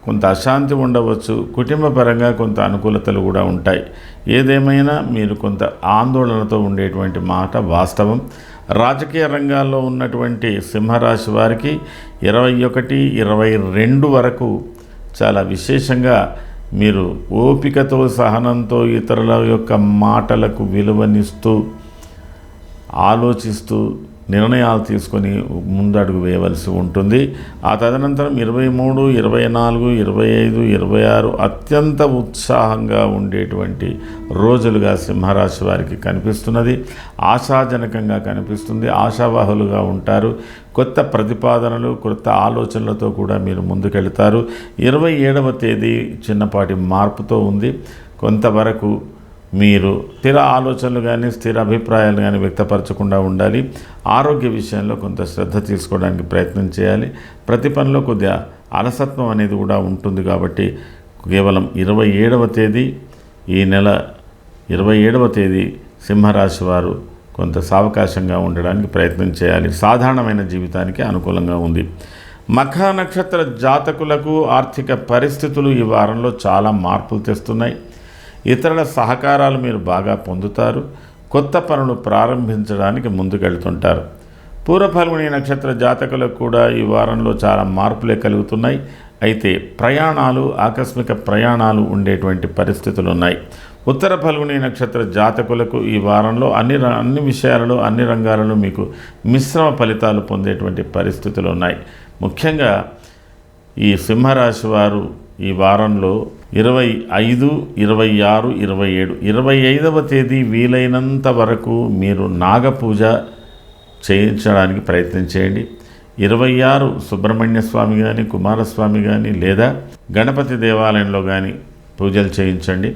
కొంత అశాంతి ఉండవచ్చు, కుటుంబపరంగా కొంత అనుకూలతలు కూడా ఉంటాయి. ఏదేమైనా మీరు కొంత ఆందోళనతో ఉండేటువంటి మాట వాస్తవం. రాజకీయ రంగాల్లో ఉన్నటువంటి సింహరాశి వారికి 21, 22 వరకు చాలా విశేషంగా మీరు ఓపికతో సహనంతో ఇతరుల యొక్క మాటలకు విలువనిస్తూ ఆలోచిస్తూ నిర్ణయాలు తీసుకొని ముందడుగు వేయవలసి ఉంటుంది. ఆ తదనంతరం 23, 24, 25, 26 అత్యంత ఉత్సాహంగా ఉండేటువంటి రోజులుగా సింహరాశి వారికి కనిపిస్తున్నది. ఆశాజనకంగా కనిపిస్తుంది. ఆశావాహులుగా ఉంటారు. కొత్త ప్రతిపాదనలు, కొత్త ఆలోచనలతో కూడా మీరు ముందుకెళ్తారు. 27వ తేదీ చిన్నపాటి మార్పుతో ఉంది. కొంతవరకు మీరు స్థిర ఆలోచనలు కానీ స్థిర అభిప్రాయాలు కానీ వ్యక్తపరచకుండా ఉండాలి. ఆరోగ్య విషయంలో కొంత శ్రద్ధ తీసుకోవడానికి ప్రయత్నం చేయాలి. ప్రతి పనిలో కొద్దిగా అలసత్వం అనేది కూడా ఉంటుంది. కాబట్టి కేవలం 27వ తేదీ, ఈ నెల 27వ తేదీ సింహరాశి వారు కొంత సావకాశంగా ఉండడానికి ప్రయత్నం చేయాలి. సాధారణమైన జీవితానికి అనుకూలంగా ఉంది. మఖ నక్షత్ర జాతకులకు ఆర్థిక పరిస్థితులు ఈ వారంలో చాలా మార్పులు తెస్తున్నాయి. ఇతరుల సహకారాలు మీరు బాగా పొందుతారు. కొత్త పనులు ప్రారంభించడానికి ముందుకెళ్తుంటారు. పూర్వ ఫల్గుణి నక్షత్ర జాతకులకు కూడా ఈ వారంలో చాలా మార్పులే కలుగుతున్నాయి. అయితే ప్రయాణాలు, ఆకస్మిక ప్రయాణాలు ఉండేటువంటి పరిస్థితులు ఉన్నాయి. ఉత్తర ఫల్గుణి నక్షత్ర జాతకులకు ఈ వారంలో అన్ని విషయాలలో, అన్ని రంగాలలో మీకు మిశ్రమ ఫలితాలు పొందేటువంటి పరిస్థితులు ఉన్నాయి. ముఖ్యంగా ఈ సింహరాశి వారు ఈ వారంలో 25, 26, 27, 25వ తేదీ వీలైనంత వరకు మీరు నాగపూజ చేయించడానికి ప్రయత్నం చేయండి. 26 సుబ్రహ్మణ్య స్వామి కానీ, కుమారస్వామి కానీ లేదా గణపతి దేవాలయంలో కానీ పూజలు చేయించండి.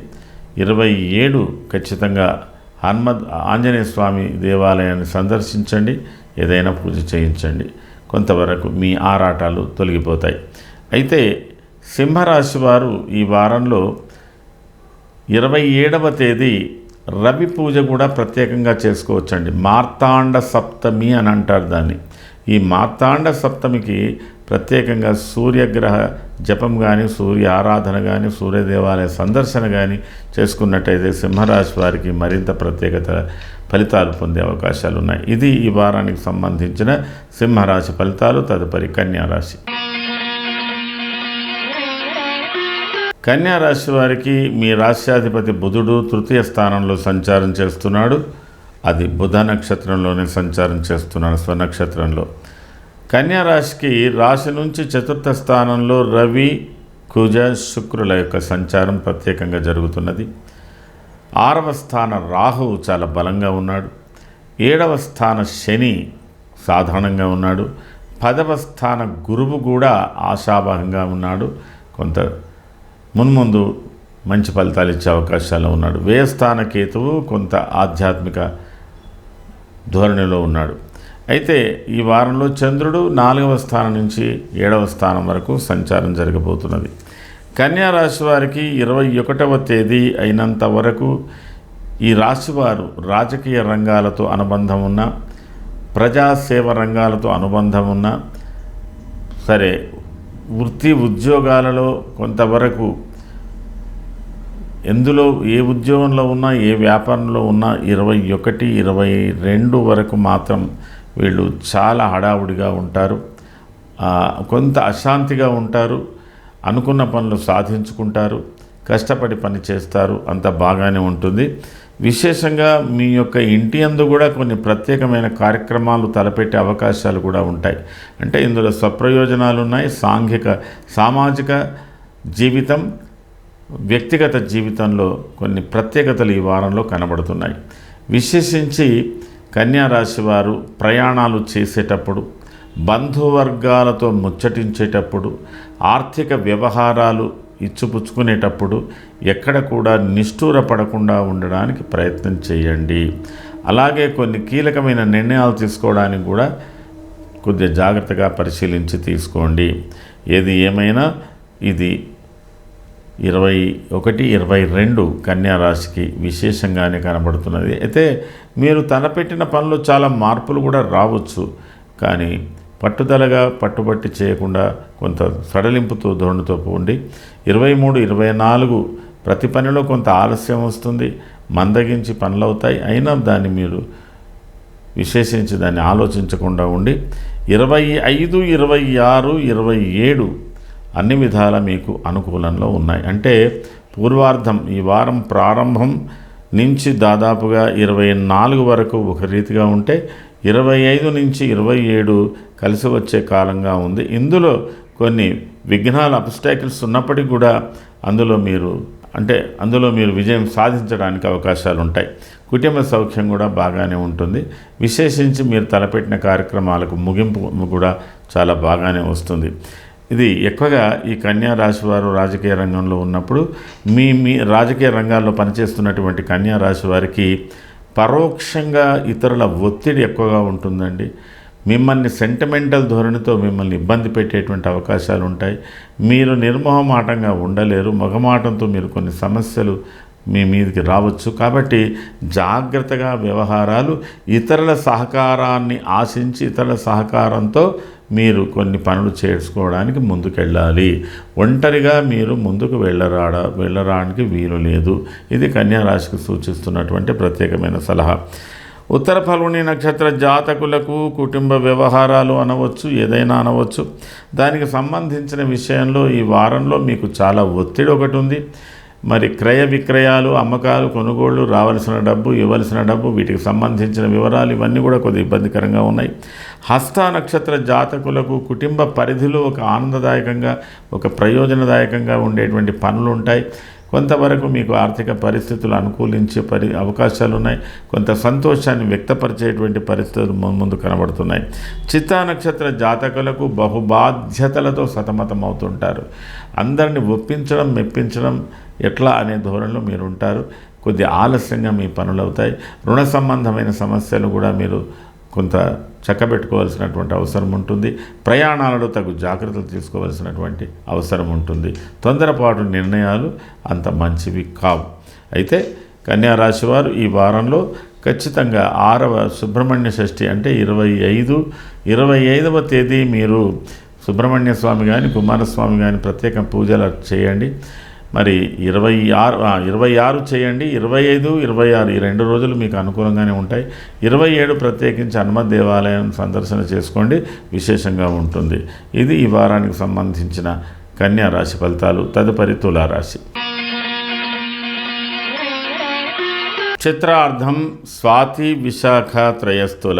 27 ఖచ్చితంగా ఆంజనేయ స్వామి దేవాలయాన్ని సందర్శించండి. ఏదైనా పూజ చేయించండి. కొంతవరకు మీ ఆరాటాలు తొలగిపోతాయి. అయితే సింహరాశి వారు ఈ వారంలో 27వ తేదీ రవి పూజ కూడా ప్రత్యేకంగా చేసుకోవచ్చండి. మార్తాండ సప్తమి అని అంటారు దాన్ని. ఈ మార్తాండ సప్తమికి ప్రత్యేకంగా సూర్యగ్రహ జపం కానీ, సూర్య ఆరాధన కానీ, సూర్య దేవాలయ సందర్శన కానీ చేసుకున్నట్టయితే సింహరాశి వారికి మరింత ప్రత్యేకత ఫలితాలు పొందే అవకాశాలు ఉన్నాయి. ఇది ఈ వారానికి సంబంధించిన సింహరాశి ఫలితాలు. తదుపరి కన్యారాశి. కన్యారాశి వారికి మీ రాశ్యాధిపతి బుధుడు తృతీయ స్థానంలో సంచారం చేస్తున్నాడు. అది బుధ నక్షత్రంలోనే సంచారం చేస్తున్నాడు, స్వనక్షత్రంలో. కన్యారాశికి రాశి నుంచి చతుర్థ స్థానంలో రవి, కుజ, శుక్రుల యొక్క సంచారం ప్రత్యేకంగా జరుగుతున్నది. 6వ స్థాన రాహువు చాలా బలంగా ఉన్నాడు. 7వ స్థాన శని సాధారణంగా ఉన్నాడు. 10వ స్థాన గురువు కూడా ఆశాభంగా ఉన్నాడు. కొంత మున్ముందు మంచి ఫలితాలు ఇచ్చే అవకాశాలు ఉన్నాడు. వ్యయస్థాన కేతువు కొంత ఆధ్యాత్మిక ధోరణిలో ఉన్నాడు. అయితే ఈ వారంలో చంద్రుడు 4వ స్థానం నుంచి 7వ స్థానం వరకు సంచారం జరగబోతున్నది. కన్యారాశి వారికి 21వ తేదీ అయినంత వరకు ఈ రాశివారు రాజకీయ రంగాలతో అనుబంధం ఉన్న, ప్రజాసేవ రంగాలతో అనుబంధం ఉన్న సరే, వృత్తి ఉద్యోగాలలో కొంతవరకు ఎందులో ఏ ఉద్యోగంలో ఉన్నా, ఏ వ్యాపారంలో ఉన్నా 21, 22 వరకు మాత్రం వీళ్ళు చాలా హడావుడిగా ఉంటారు. కొంత అశాంతిగా ఉంటారు. అనుకున్న పనులు సాధించుకుంటారు. కష్టపడి పని చేస్తారు. అంత బాగానే ఉంటుంది. విశేషంగా మీ యొక్క ఇంటి యందు కూడా కొన్ని ప్రత్యేకమైన కార్యక్రమాలు తలపెట్టే అవకాశాలు కూడా ఉంటాయి. అంటే ఇందులో స్వప్రయోజనాలు ఉన్నాయి. సామాజిక జీవితం, వ్యక్తిగత జీవితంలో కొన్ని ప్రత్యేకతలు ఈ వారంలో కనబడుతున్నాయి. విశేషించి కన్యారాశి వారు ప్రయాణాలు చేసేటప్పుడు, బంధువర్గాలతో ముచ్చటించేటప్పుడు, ఆర్థిక వ్యవహారాలు ఇచ్చిపుచ్చుకునేటప్పుడు ఎక్కడ కూడా నిష్ఠూరపడకుండా ఉండడానికి ప్రయత్నం చేయండి. అలాగే కొన్ని కీలకమైన నిర్ణయాలు తీసుకోవడానికి కూడా కొద్దిగా జాగ్రత్తగా పరిశీలించి తీసుకోండి. ఏది ఏమైనా ఇది 21, 22 కన్యారాశికి విశేషంగానే కనబడుతున్నది. అయితే మీరు తలపెట్టిన పనులు చాలా మార్పులు కూడా రావచ్చు. కానీ పట్టుదలగా పట్టుబట్టి చేయకుండా కొంత సడలింపుతో ధోరణితో పోండి. 23, 24 ప్రతి పనిలో కొంత ఆలస్యం వస్తుంది. మందగించి పనులు అవుతాయి. అయినా దాన్ని మీరు విశేషించి దాన్ని ఆలోచించకుండా ఉండి 25, 26, 27 అన్ని విధాల మీకు అనుకూలంలో ఉన్నాయి. అంటే పూర్వార్ధం ఈ వారం ప్రారంభం నుంచి దాదాపుగా 24 వరకు ఒక రీతిగా ఉంటే 25 నుంచి 27 కలిసి వచ్చే కాలంగా ఉంది. ఇందులో కొన్ని విఘ్నాలు అబ్స్టాకిల్స్ ఉన్నప్పటికీ కూడా అందులో మీరు విజయం సాధించడానికి అవకాశాలు ఉంటాయి. కుటుంబ సౌఖ్యం కూడా బాగానే ఉంటుంది. విశేషించి మీరు తలపెట్టిన కార్యక్రమాలకు ముగింపు కూడా చాలా బాగానే వస్తుంది. ఇది ఎక్కువగా ఈ కన్యా రాశి వారు రాజకీయ రంగంలో ఉన్నప్పుడు మీ రాజకీయ రంగాల్లో పనిచేస్తున్నటువంటి కన్యా రాశి వారికి పరోక్షంగా ఇతరుల ఒత్తిడి ఎక్కువగా ఉంటుందండి. మిమ్మల్ని సెంటిమెంటల్ ధోరణితో మిమ్మల్ని ఇబ్బంది పెట్టేటువంటి అవకాశాలు ఉంటాయి. మీరు నిర్మోహమాటంగా ఉండలేరు. మొహమాటంతో మీరు కొన్ని సమస్యలు మీ మీదకి రావచ్చు. కాబట్టి జాగ్రత్తగా వ్యవహారాలు, ఇతరుల సహకారాన్ని ఆశించి ఇతరుల సహకారంతో మీరు కొన్ని పనులు చేసుకోవడానికి ముందుకెళ్ళాలి. ఒంటరిగా మీరు ముందుకు వెళ్ళడానికి వీలు లేదు. ఇది కన్యా రాశికి సూచిస్తున్నటువంటి ప్రత్యేకమైన సలహా. ఉత్తర ఫల్గుణి నక్షత్ర జాతకులకు కుటుంబ వ్యవహారాలు అనవచ్చు, ఏదైనా అనవచ్చు. దానికి సంబంధించిన విషయంలో ఈ వారంలో మీకు చాలా ఒత్తిడి ఒకటి ఉంది. మరి క్రయ విక్రయాలు, అమ్మకాలు, కొనుగోళ్లు, రావాల్సిన డబ్బు, ఇవ్వాల్సిన డబ్బు, వీటికి సంబంధించిన వివరాలు ఇవన్నీ కూడా కొద్దిగా ఇబ్బందికరంగా ఉన్నాయి. హస్త నక్షత్ర జాతకులకు కుటుంబ పరిధిలో ఒక ఆనందదాయకంగా, ఒక ప్రయోజనదాయకంగా ఉండేటువంటి పనులు ఉంటాయి. కొంతవరకు మీకు ఆర్థిక పరిస్థితులు అనుకూలించే అవకాశాలు ఉన్నాయి. కొంత సంతోషాన్ని వ్యక్తపరిచేటువంటి పరిస్థితులు ముందు కనబడుతున్నాయి. చిత్తా నక్షత్ర జాతకులకు బహుబాధ్యతలతో సతమతం అవుతుంటారు. అందరిని ఒప్పించడం, మెప్పించడం ఎట్లా అనే ధోరణిలో మీరు ఉంటారు. కొద్ది ఆలస్యంగా మీ పనులు అవుతాయి. రుణ సంబంధమైన సమస్యలు కూడా మీరు కొంత చక్కబెట్టుకోవాల్సినటువంటి అవసరం ఉంటుంది. ప్రయాణాలలో తగు జాగ్రత్తలు తీసుకోవాల్సినటువంటి అవసరం ఉంటుంది. తొందరపాటు నిర్ణయాలు అంత మంచివి కావు. అయితే కన్యా రాశి వారు ఈ వారంలో ఖచ్చితంగా 6వ సుబ్రహ్మణ్య షష్ఠి అంటే 25వ తేదీ మీరు సుబ్రహ్మణ్య స్వామి కానీ కుమారస్వామి కానీ ప్రత్యేక పూజలు చేయండి. మరి 26 చేయండి. 25, 26 ఈ 2 రోజులు మీకు అనుకూలంగానే ఉంటాయి. 27 ప్రత్యేకించి హనుమత్ దేవాలయం సందర్శన చేసుకోండి, విశేషంగా ఉంటుంది. ఇది ఈ వారానికి సంబంధించిన కన్యా రాశి ఫలితాలు. తదుపరి తులారాశి. చిత్రార్థం స్వాతి విశాఖ త్రయస్థుల.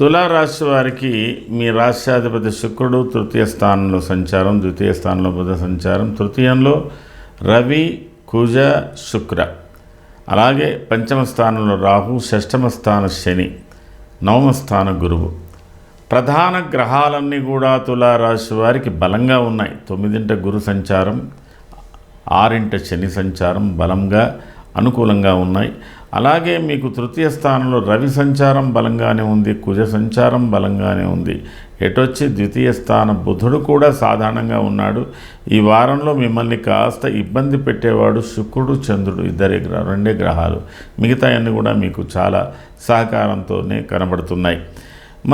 తులారాశి వారికి మీ రాశ్యాధిపతి శుక్రుడు తృతీయ స్థానంలో సంచారం, ద్వితీయ స్థానంలో బుధ సంచారం, తృతీయంలో రవి, కుజ, శుక్ర, అలాగే పంచమ స్థానంలో రాహు, షష్టమ స్థాన శని, నవమ స్థాన గురువు. ప్రధాన గ్రహాలన్నీ కూడా తులారాశి వారికి బలంగా ఉన్నాయి. 9ంట గురు సంచారం, 6ంట శని సంచారం బలంగా అనుకూలంగా ఉన్నాయి. అలాగే మీకు తృతీయ స్థానంలో రవి సంచారం బలంగానే ఉంది, కుజ సంచారం బలంగానే ఉంది. ఎటొచ్చి ద్వితీయ స్థాన బుధుడు కూడా సాధారణంగా ఉన్నాడు. ఈ వారంలో మిమ్మల్ని కాస్త ఇబ్బంది పెట్టేవాడు శుక్రుడు, చంద్రుడు, 2 గ్రహాలు. మిగతా అన్నీ కూడా మీకు చాలా సహకారంతోనే కనబడుతున్నాయి.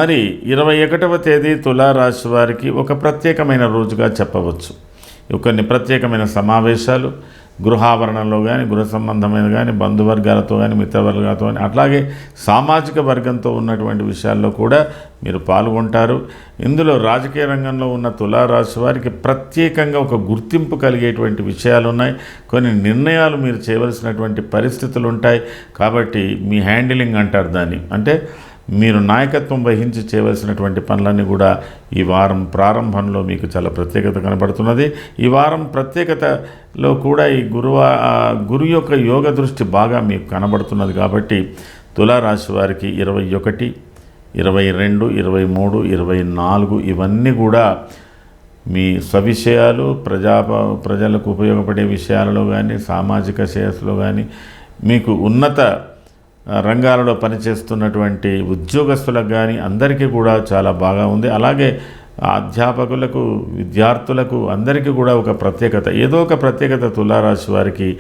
మరి 21వ తేదీ తులారాశి వారికి ఒక ప్రత్యేకమైన రోజుగా చెప్పవచ్చు. కొన్ని ప్రత్యేకమైన సమావేశాలు గృహావరణంలో కానీ, గృహ సంబంధమైన కానీ, బంధువర్గాలతో కానీ, మిత్రవర్గాలతో కానీ, అట్లాగే సామాజిక వర్గంతో ఉన్నటువంటి విషయాల్లో కూడా మీరు పాల్గొంటారు. ఇందులో రాజకీయ రంగంలో ఉన్న తులారాశి వారికి ప్రత్యేకంగా ఒక గుర్తింపు కలిగేటువంటి విషయాలు ఉన్నాయి. కొన్ని నిర్ణయాలు మీరు చేయవలసినటువంటి పరిస్థితులు ఉంటాయి. కాబట్టి మీ హ్యాండిలింగ్ అంటారు దాన్ని, అంటే మీరు నాయకత్వం వహించి చేయవలసినటువంటి పనులన్నీ కూడా ఈ వారం ప్రారంభంలో మీకు చాలా ప్రత్యేకత కనబడుతున్నది. ఈ వారం ప్రత్యేకతలో కూడా ఈ గురు యొక్క యోగ దృష్టి బాగా మీకు కనబడుతున్నది. కాబట్టి తులారాశి వారికి 21, 22, 23, 24 ఇవన్నీ కూడా మీ స్వవిషయాలు, ప్రజలకు ఉపయోగపడే విషయాలలో కానీ, సామాజిక శ్రేయస్సులో కానీ, మీకు ఉన్నత రంగాలలో పనిచేస్తున్నటువంటి ఉద్యోగస్తులకు కానీ అందరికీ కూడా చాలా బాగా ఉంది. అలాగే అధ్యాపకులకు, విద్యార్థులకు అందరికీ కూడా ఒక ప్రత్యేకత, ఏదో ఒక ప్రత్యేకత తులారాశి వారికి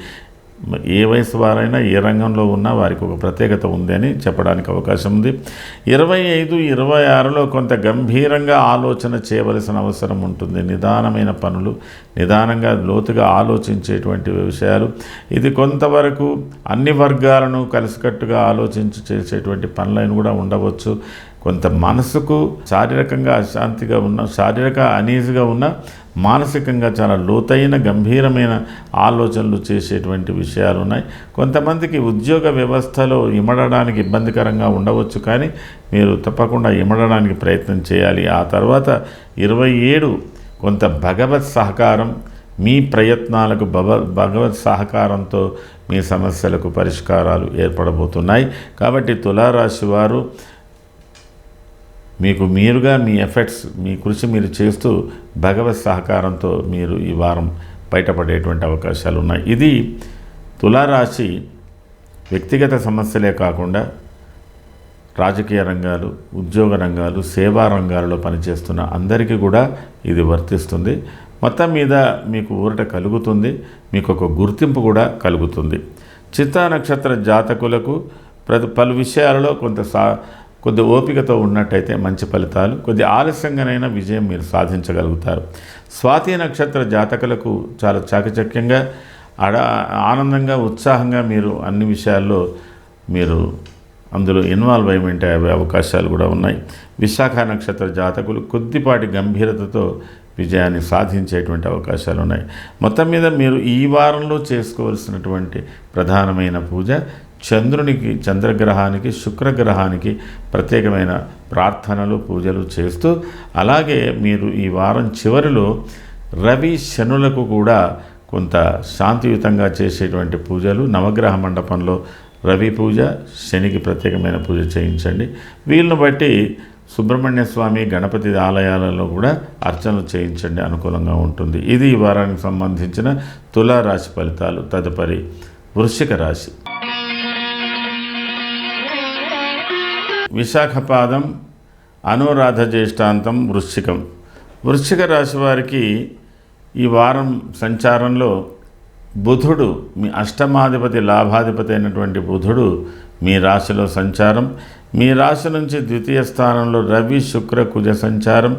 ఏ వయసు వారైనా ఏ రంగంలో ఉన్నా వారికి ఒక ప్రత్యేకత ఉంది అని చెప్పడానికి అవకాశం ఉంది. 25, 26లో కొంత గంభీరంగా ఆలోచన చేయవలసిన అవసరం ఉంటుంది. నిదానమైన పనులు, నిదానంగా లోతుగా ఆలోచించేటువంటి విషయాలు. ఇది కొంతవరకు అన్ని వర్గాలను కలిసికట్టుగా ఆలోచించి చేసేటువంటి పనులను కూడా ఉండవచ్చు. కొంత మనసుకు శారీరకంగా అశాంతిగా ఉన్న, శారీరక అనీజీగా ఉన్న మానసికంగా చాలా లోతైన గంభీరమైన ఆలోచనలు చేసేటువంటి విషయాలు ఉన్నాయి. కొంతమందికి ఉద్యోగ వ్యవస్థలో ఇమడడానికి ఇబ్బందికరంగా ఉండవచ్చు, కానీ మీరు తప్పకుండా ఇమడడానికి ప్రయత్నం చేయాలి. ఆ తర్వాత 27 కొంత భగవత్ సహకారం, మీ ప్రయత్నాలకు భగవత్ సహకారంతో మీ సమస్యలకు పరిష్కారాలు ఏర్పడబోతున్నాయి. కాబట్టి తులారాశి వారు మీకు మీరుగా మీ ఎఫర్ట్స్, మీ కృషి మీరు చేస్తూ భగవత్ సహకారంతో మీరు ఈ వారం బయటపడేటువంటి అవకాశాలు ఉన్నాయి. ఇది తులారాశి వ్యక్తిగత సమస్యలే కాకుండా రాజకీయ రంగాలు, ఉద్యోగ రంగాలు, సేవా రంగాలలో పనిచేస్తున్న అందరికీ కూడా ఇది వర్తిస్తుంది. మొత్తం మీద మీకు ఊరట కలుగుతుంది, మీకు ఒక గుర్తింపు కూడా కలుగుతుంది. చిత్తా నక్షత్ర జాతకులకు పలు విషయాలలో కొద్ది ఓపికతో ఉన్నట్టయితే మంచి ఫలితాలు, కొద్ది ఆలస్యంగానైనా విజయం మీరు సాధించగలుగుతారు. స్వాతి నక్షత్ర జాతకులకు చాలా చాకచక్యంగా ఆనందంగా ఉత్సాహంగా మీరు అన్ని విషయాల్లో మీరు అందులో ఇన్వాల్వ్ అయ్యే అవకాశాలు కూడా ఉన్నాయి. విశాఖ నక్షత్ర జాతకులు కొద్దిపాటి గంభీరతతో విజయాన్ని సాధించేటువంటి అవకాశాలు ఉన్నాయి. మొత్తం మీద మీరు ఈ వారంలో చేసుకోవాల్సినటువంటి ప్రధానమైన పూజ చంద్రునికి, చంద్రగ్రహానికి, శుక్రగ్రహానికి ప్రత్యేకమైన ప్రార్థనలు, పూజలు చేస్తూ, అలాగే మీరు ఈ వారం చివరిలో రవి శనులకు కూడా కొంత శాంతియుతంగా చేసేటువంటి పూజలు, నవగ్రహ మండపంలో రవి పూజ, శనికి ప్రత్యేకమైన పూజ చేయించండి. వీళ్ళను బట్టి సుబ్రహ్మణ్య స్వామి, గణపతి ఆలయాలలో కూడా అర్చనలు చేయించండి, అనుకూలంగా ఉంటుంది. ఇది ఈ వారానికి సంబంధించిన తులారాశి ఫలితాలు. తదుపరి వృశ్చిక రాశి. విశాఖపాదం, అనురాధ జ్యేష్ఠాంతం, వృశ్చికం. వృశ్చిక రాశి వారికి ఈ వారం సంచారంలో బుధుడు, మీ అష్టమాధిపతి, లాభాధిపతి అయినటువంటి బుధుడు మీ రాశిలో సంచారం, మీ రాశి నుంచి ద్వితీయ స్థానంలో రవి, శుక్ర, కుజ సంచారం,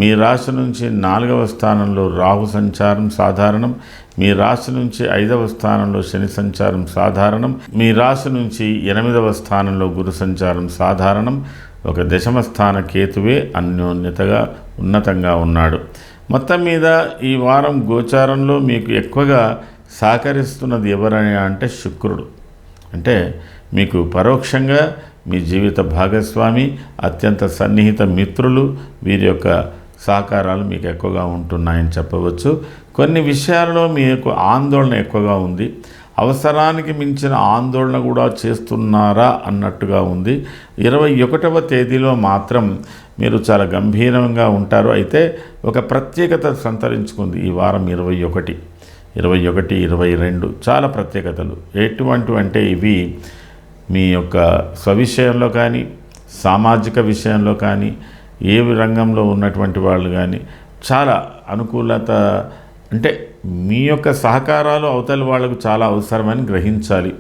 మీ రాశి నుంచి 4వ స్థానంలో రాహు సంచారం సాధారణం, మీ రాశి నుంచి 5వ స్థానంలో శని సంచారం సాధారణం, మీ రాశి నుంచి 8వ స్థానంలో గురు సంచారం సాధారణం. ఒక దశమ స్థాన కేతువే అన్యోన్యతగా ఉన్నతంగా ఉన్నాడు. మొత్తం మీద ఈ వారం గోచారంలో మీకు ఎక్కువగా సహకరిస్తున్నది ఎవరని అంటే శుక్రుడు. అంటే మీకు పరోక్షంగా మీ జీవిత భాగస్వామి, అత్యంత సన్నిహిత మిత్రులు, వీరి యొక్క సహకారాలు మీకు ఎక్కువగా ఉంటున్నాయని చెప్పవచ్చు. కొన్ని విషయాలలో మీకు ఆందోళన ఎక్కువగా ఉంది, అవసరానికి మించిన ఆందోళన కూడా చేస్తున్నారా అన్నట్టుగా ఉంది. 21వ తేదీలో మాత్రం మీరు చాలా గంభీరంగా ఉంటారు. అయితే ఒక ప్రత్యేకత సంతరించుకుంది ఈ వారం 21, 22 చాలా ప్రత్యేకతలు. ఎటువంటివి అంటే ఇవి మీ యొక్క స్వవిషయంలో కానీ, సామాజిక విషయంలో కానీ, ఏ రంగంలో ఉన్నటువంటి వాళ్ళు కానీ చాలా అనుకూలత, అంటే మీ యొక్క సహకారాలు అవతల వాళ్ళకు చాలా అవసరమని గ్రహించాలి.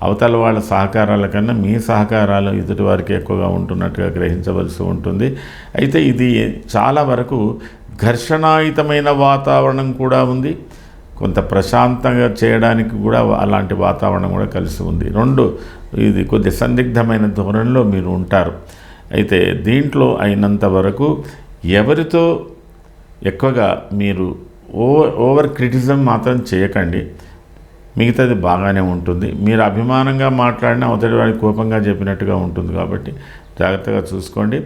అవతల వాళ్ళ సహకారాల కన్నా మీ సహకారాలు ఎదుటి వారికి ఎక్కువగా ఉంటున్నట్టుగా గ్రహించవలసి ఉంటుంది. అయితే ఇది చాలా వరకు ఘర్షణాయుతమైన వాతావరణం కూడా ఉంది, కొంత ప్రశాంతంగా చేయడానికి కూడా అలాంటి వాతావరణం కూడా కలిసి ఉంది. ఇది కొద్ది సందిగ్ధమైన ధోరణిలో మీరు ఉంటారు. అయితే దీంట్లో అయినంత వరకు ఎవరితో ఎక్కువగా మీరు ఓవర్ క్రిటిసిజం మాత్రం చేయకండి, మిగతాది బాగానే ఉంటుంది. మీరు అభిమానంగా మాట్లాడినా అవతడి వాడికి కోపంగా చెప్పినట్టుగా ఉంటుంది, కాబట్టి జాగ్రత్తగా చూసుకోండి.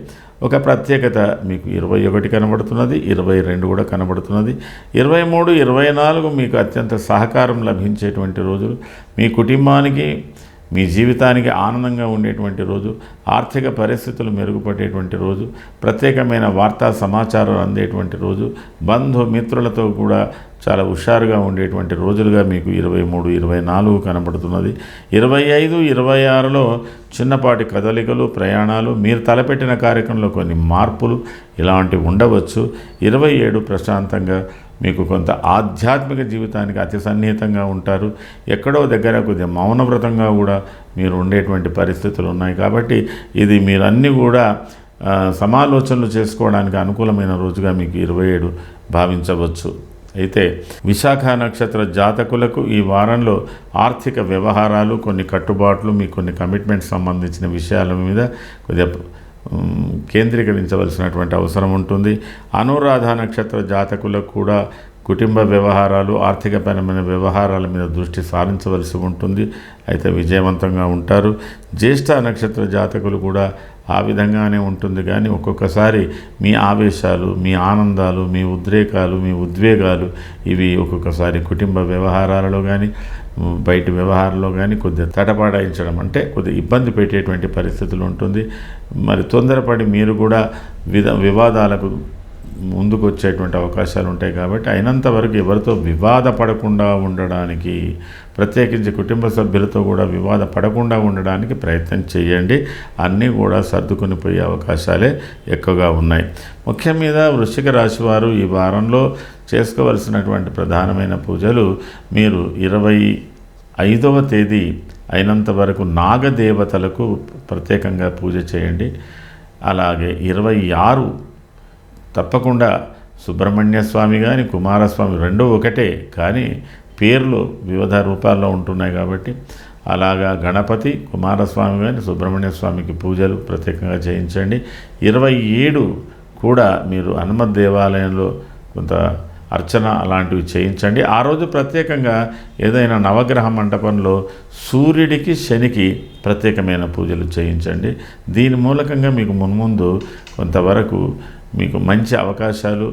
ఒక ప్రత్యేకత మీకు 21 కనబడుతున్నది, 22 కూడా కనబడుతున్నది. 23, 24 మీకు అత్యంత సహకారం లభించేటువంటి రోజులు, మీ కుటుంబానికి, మీ జీవితానికి ఆనందంగా ఉండేటువంటి రోజు, ఆర్థిక పరిస్థితులు మెరుగుపడేటువంటి రోజు, ప్రత్యేకమైన వార్తా సమాచారం అందేటువంటి రోజు, బంధుమిత్రులతో కూడా చాలా హుషారుగా ఉండేటువంటి రోజులుగా మీకు 23, 24 కనబడుతున్నది. 25, 26లో చిన్నపాటి కదలికలు, ప్రయాణాలు, మీరు తలపెట్టిన కార్యక్రమంలో కొన్ని మార్పులు ఇలాంటివి ఉండవచ్చు. 27 ప్రశాంతంగా మీకు కొంత ఆధ్యాత్మిక జీవితానికి అతి సన్నిహితంగా ఉంటారు. ఎక్కడో దగ్గర కొద్దిగా మౌనవ్రతంగా కూడా మీరు ఉండేటువంటి పరిస్థితులు ఉన్నాయి. కాబట్టి ఇది మీరన్నీ కూడా సమాలోచనలు చేసుకోవడానికి అనుకూలమైన రోజుగా మీకు 27 భావించవచ్చు. అయితే విశాఖ నక్షత్ర జాతకులకు ఈ వారంలో ఆర్థిక వ్యవహారాలు, కొన్ని కట్టుబాట్లు, మీ కొన్ని కమిట్మెంట్స్ సంబంధించిన విషయాల మీద కొద్దిగా కేంద్రీకరించవలసినటువంటి అవసరం ఉంటుంది. అనురాధ నక్షత్ర జాతకులకు కూడా కుటుంబ వ్యవహారాలు, ఆర్థికపరమైన వ్యవహారాల మీద దృష్టి సారించవలసి ఉంటుంది. అయితే విజయవంతంగా ఉంటారు. జ్యేష్ఠ నక్షత్ర జాతకులు కూడా ఆ విధంగానే ఉంటుంది. కానీ ఒక్కొక్కసారి మీ ఆవేశాలు, మీ ఆనందాలు, మీ ఉద్రేకాలు, మీ ఉద్వేగాలు ఇవి ఒక్కొక్కసారి కుటుంబ వ్యవహారాలలో కానీ బయటి వ్యవహారంలో కానీ కొద్దిగా తటపడాయించడం, అంటే కొద్దిగా ఇబ్బంది పెట్టేటువంటి పరిస్థితులు ఉంటుంది. మరి తొందరపడి మీరు కూడా వివాదాలకు ముందుకు వచ్చేటువంటి అవకాశాలు ఉంటాయి. కాబట్టి అయినంత వరకు ఎవరితో వివాద పడకుండా ఉండడానికి, ప్రత్యేకించి కుటుంబ సభ్యులతో కూడా వివాద పడకుండా ఉండడానికి ప్రయత్నం చేయండి. అన్నీ కూడా సర్దుకొని పోయే అవకాశాలే ఎక్కువగా ఉన్నాయి. ముఖ్యం మీద వృశ్చిక రాశి వారు ఈ వారంలో చేసుకోవలసినటువంటి ప్రధానమైన పూజలు, మీరు 25వ తేదీ అయినంత వరకు నాగదేవతలకు ప్రత్యేకంగా పూజ చేయండి. అలాగే 26 తప్పకుండా సుబ్రహ్మణ్య స్వామి కానీ కుమారస్వామి రెండూ ఒకటే, కానీ పేర్లు వివిధ రూపాల్లో ఉంటున్నాయి. కాబట్టి అలాగా గణపతి, కుమారస్వామి కానీ సుబ్రహ్మణ్య స్వామికి పూజలు ప్రత్యేకంగా చేయించండి. 27 కూడా మీరు హనుమత్ దేవాలయంలో కొంత అర్చన అలాంటివి చేయించండి. ఆ రోజు ప్రత్యేకంగా ఏదైనా నవగ్రహ మండపంలో సూర్యుడికి, శనికి ప్రత్యేకమైన పూజలు చేయించండి. దీని మూలకంగా మీకు మున్ముందు కొంతవరకు మీకు మంచి అవకాశాలు,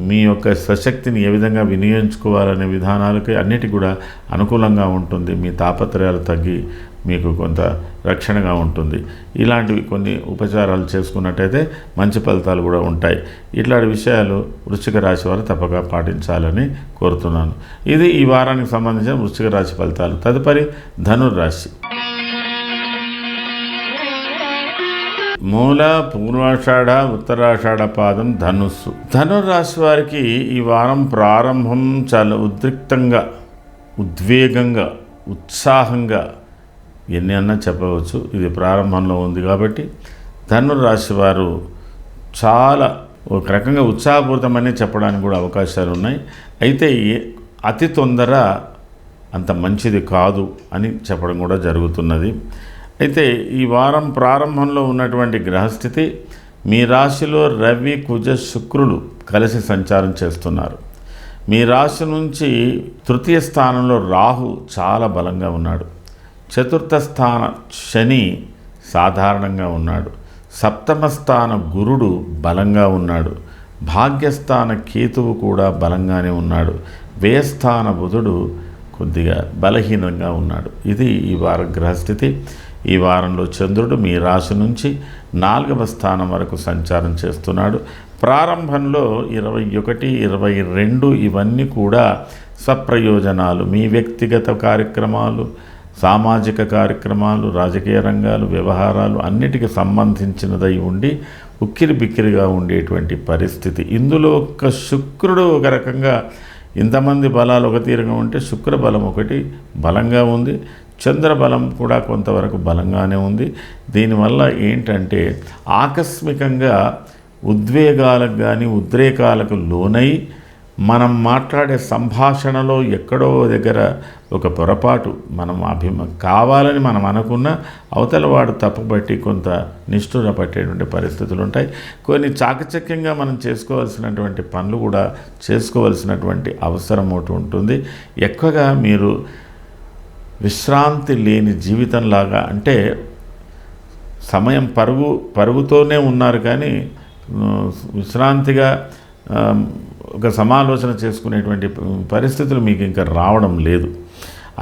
మీ యొక్క సశక్తిని ఏ విధంగా వినియోగించుకోవాలనే విధానాలకి అన్నిటికీ కూడా అనుకూలంగా ఉంటుంది. మీ తాపత్రయాలు తగ్గి మీకు కొంత రక్షణగా ఉంటుంది. ఇలాంటివి కొన్ని ఉపచారాలు చేసుకున్నట్టయితే మంచి ఫలితాలు కూడా ఉంటాయి. ఇట్లాంటి విషయాలు వృశ్చిక రాశి వారు తప్పక పాటించాలని కోరుతున్నాను. ఇది ఈ వారానికి సంబంధించిన వృశ్చిక రాశి ఫలితాలు. తదుపరి ధనుర్రాశి. మూల, పూర్వాషాఢ, ఉత్తరాషాఢ పాదం ధనుస్సు. ధనుర్రాశి వారికి ఈ వారం ప్రారంభం చాలా ఉద్రిక్తంగా, ఉద్వేగంగా, ఉత్సాహంగా ఎన్ని అన్నా చెప్పవచ్చు. ఇది ప్రారంభంలో ఉంది కాబట్టి ధనుర్రాశి వారు చాలా ఒక రకంగా ఉత్సాహపూరితమని చెప్పడానికి కూడా అవకాశాలు ఉన్నాయి. అయితే అతి తొందర అంత మంచిది కాదు అని చెప్పడం కూడా జరుగుతున్నది. అయితే ఈ వారం ప్రారంభంలో ఉన్నటువంటి గ్రహస్థితి, మీ రాశిలో రవి, కుజ, శుక్రులు కలిసి సంచారం చేస్తున్నారు. మీ రాశి నుంచి తృతీయ స్థానంలో రాహు చాలా బలంగా ఉన్నాడు. చతుర్థ స్థాన శని సాధారణంగా ఉన్నాడు. సప్తమ స్థాన గురుడు బలంగా ఉన్నాడు. భాగ్యస్థాన కేతువు కూడా బలంగానే ఉన్నాడు. వ్యయస్థాన బుధుడు కొద్దిగా బలహీనంగా ఉన్నాడు. ఇది ఈ వార గ్రహస్థితి. ఈ వారంలో చంద్రుడు మీ రాశి నుంచి 4వ స్థానం వరకు సంచారం చేస్తున్నాడు. ప్రారంభంలో 21, 22 ఇవన్నీ కూడా స్వప్రయోజనాలు, మీ వ్యక్తిగత కార్యక్రమాలు, సామాజిక కార్యక్రమాలు, రాజకీయ రంగాలు, వ్యవహారాలు అన్నిటికీ సంబంధించినదై ఉండి ఉక్కిరి బిక్కిరిగా ఉండేటువంటి పరిస్థితి. ఇందులో ఒక్క శుక్రుడు ఒక రకంగా, ఇంతమంది బలాలు ఒక తీరుగా ఉంటే శుక్ర బలం ఒకటి బలంగా ఉంది. చంద్రబలం కూడా కొంతవరకు బలంగానే ఉంది. దీనివల్ల ఏంటంటే ఆకస్మికంగా ఉద్వేగాలకు కానీ ఉద్రేకాలకు లోనై మనం మాట్లాడే సంభాషణలో ఎక్కడో దగ్గర ఒక పొరపాటు మనం కావాలని మనం అనుకున్న అవతల వాడు తప్పుబట్టి కొంత నిష్ఠుర పట్టేటువంటి పరిస్థితులు ఉంటాయి. కొన్ని చాకచక్యంగా మనం చేసుకోవాల్సినటువంటి పనులు కూడా చేసుకోవాల్సినటువంటి అవసరం ఒకటి ఉంటుంది. ఎక్కువగా మీరు విశ్రాంతి లేని జీవితంలాగా, అంటే సమయం పరుగుతోనే ఉన్నారు కానీ విశ్రాంతిగా ఒక సమాలోచన చేసుకునేటువంటి పరిస్థితులు మీకు ఇంకా రావడం లేదు.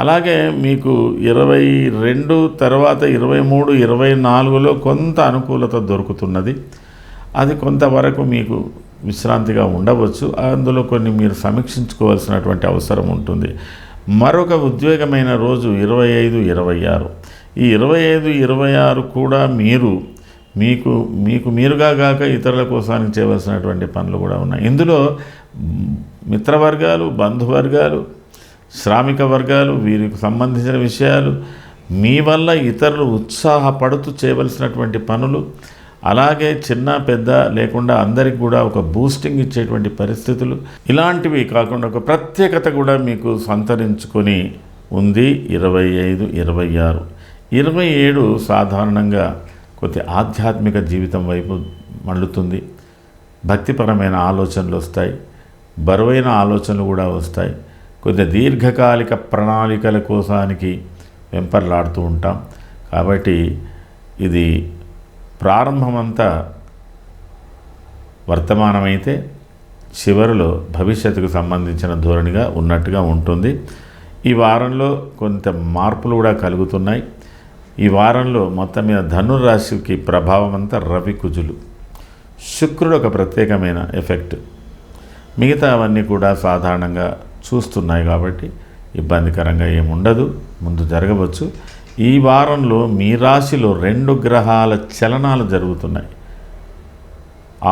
అలాగే మీకు 22 తర్వాత 23, 24లో కొంత అనుకూలత దొరుకుతున్నది. అది కొంతవరకు మీకు విశ్రాంతిగా ఉండవచ్చు. అందులో కొన్ని మీరు సమీక్షించుకోవాల్సినటువంటి అవసరం ఉంటుంది. మరొక ఉద్వేగమైన రోజు 25, 26. ఈ 25, 26 కూడా మీకు మీరుగా కాక ఇతరుల కోసానికి చేయవలసినటువంటి పనులు కూడా ఉన్నాయి. ఇందులో మిత్రవర్గాలు, బంధువర్గాలు, శ్రామిక వర్గాలు, వీరికి సంబంధించిన విషయాలు, మీ వల్ల ఇతరులు ఉత్సాహపడుతూ చేయవలసినటువంటి పనులు, అలాగే చిన్న పెద్ద లేకుండా అందరికి కూడా ఒక బూస్టింగ్ ఇచ్చేటువంటి పరిస్థితులు, ఇలాంటివి కాకుండా ఒక ప్రత్యేకత కూడా మీకు సంతరించుకొని ఉంది. 25, 26, 27 సాధారణంగా కొద్ది ఆధ్యాత్మిక జీవితం వైపు మళ్ళుతుంది. భక్తిపరమైన ఆలోచనలు వస్తాయి, బరువైన ఆలోచనలు కూడా వస్తాయి. కొద్ది దీర్ఘకాలిక ప్రణాళికల కోసానికి వెంపర్లాడుతూ ఉంటాం. కాబట్టి ఇది ప్రారంభమంతా వర్తమానమైతే చివరిలో భవిష్యత్తుకు సంబంధించిన ధోరణిగా ఉన్నట్టుగా ఉంటుంది. ఈ వారంలో కొంత మార్పులు కూడా కలుగుతున్నాయి. ఈ వారంలో మొత్తం మీద ధనురాశికి ప్రభావం అంతా రవి కుజులు, శుక్రుడు ఒక ప్రత్యేకమైన ఎఫెక్ట్. మిగతా అవన్నీ కూడా సాధారణంగా చూస్తున్నాయి కాబట్టి ఇబ్బందికరంగా ఏముండదు, ముందు జరగవచ్చు. ఈ వారంలో మీ రాశిలో 2 గ్రహాల చలనాలు జరుగుతున్నాయి.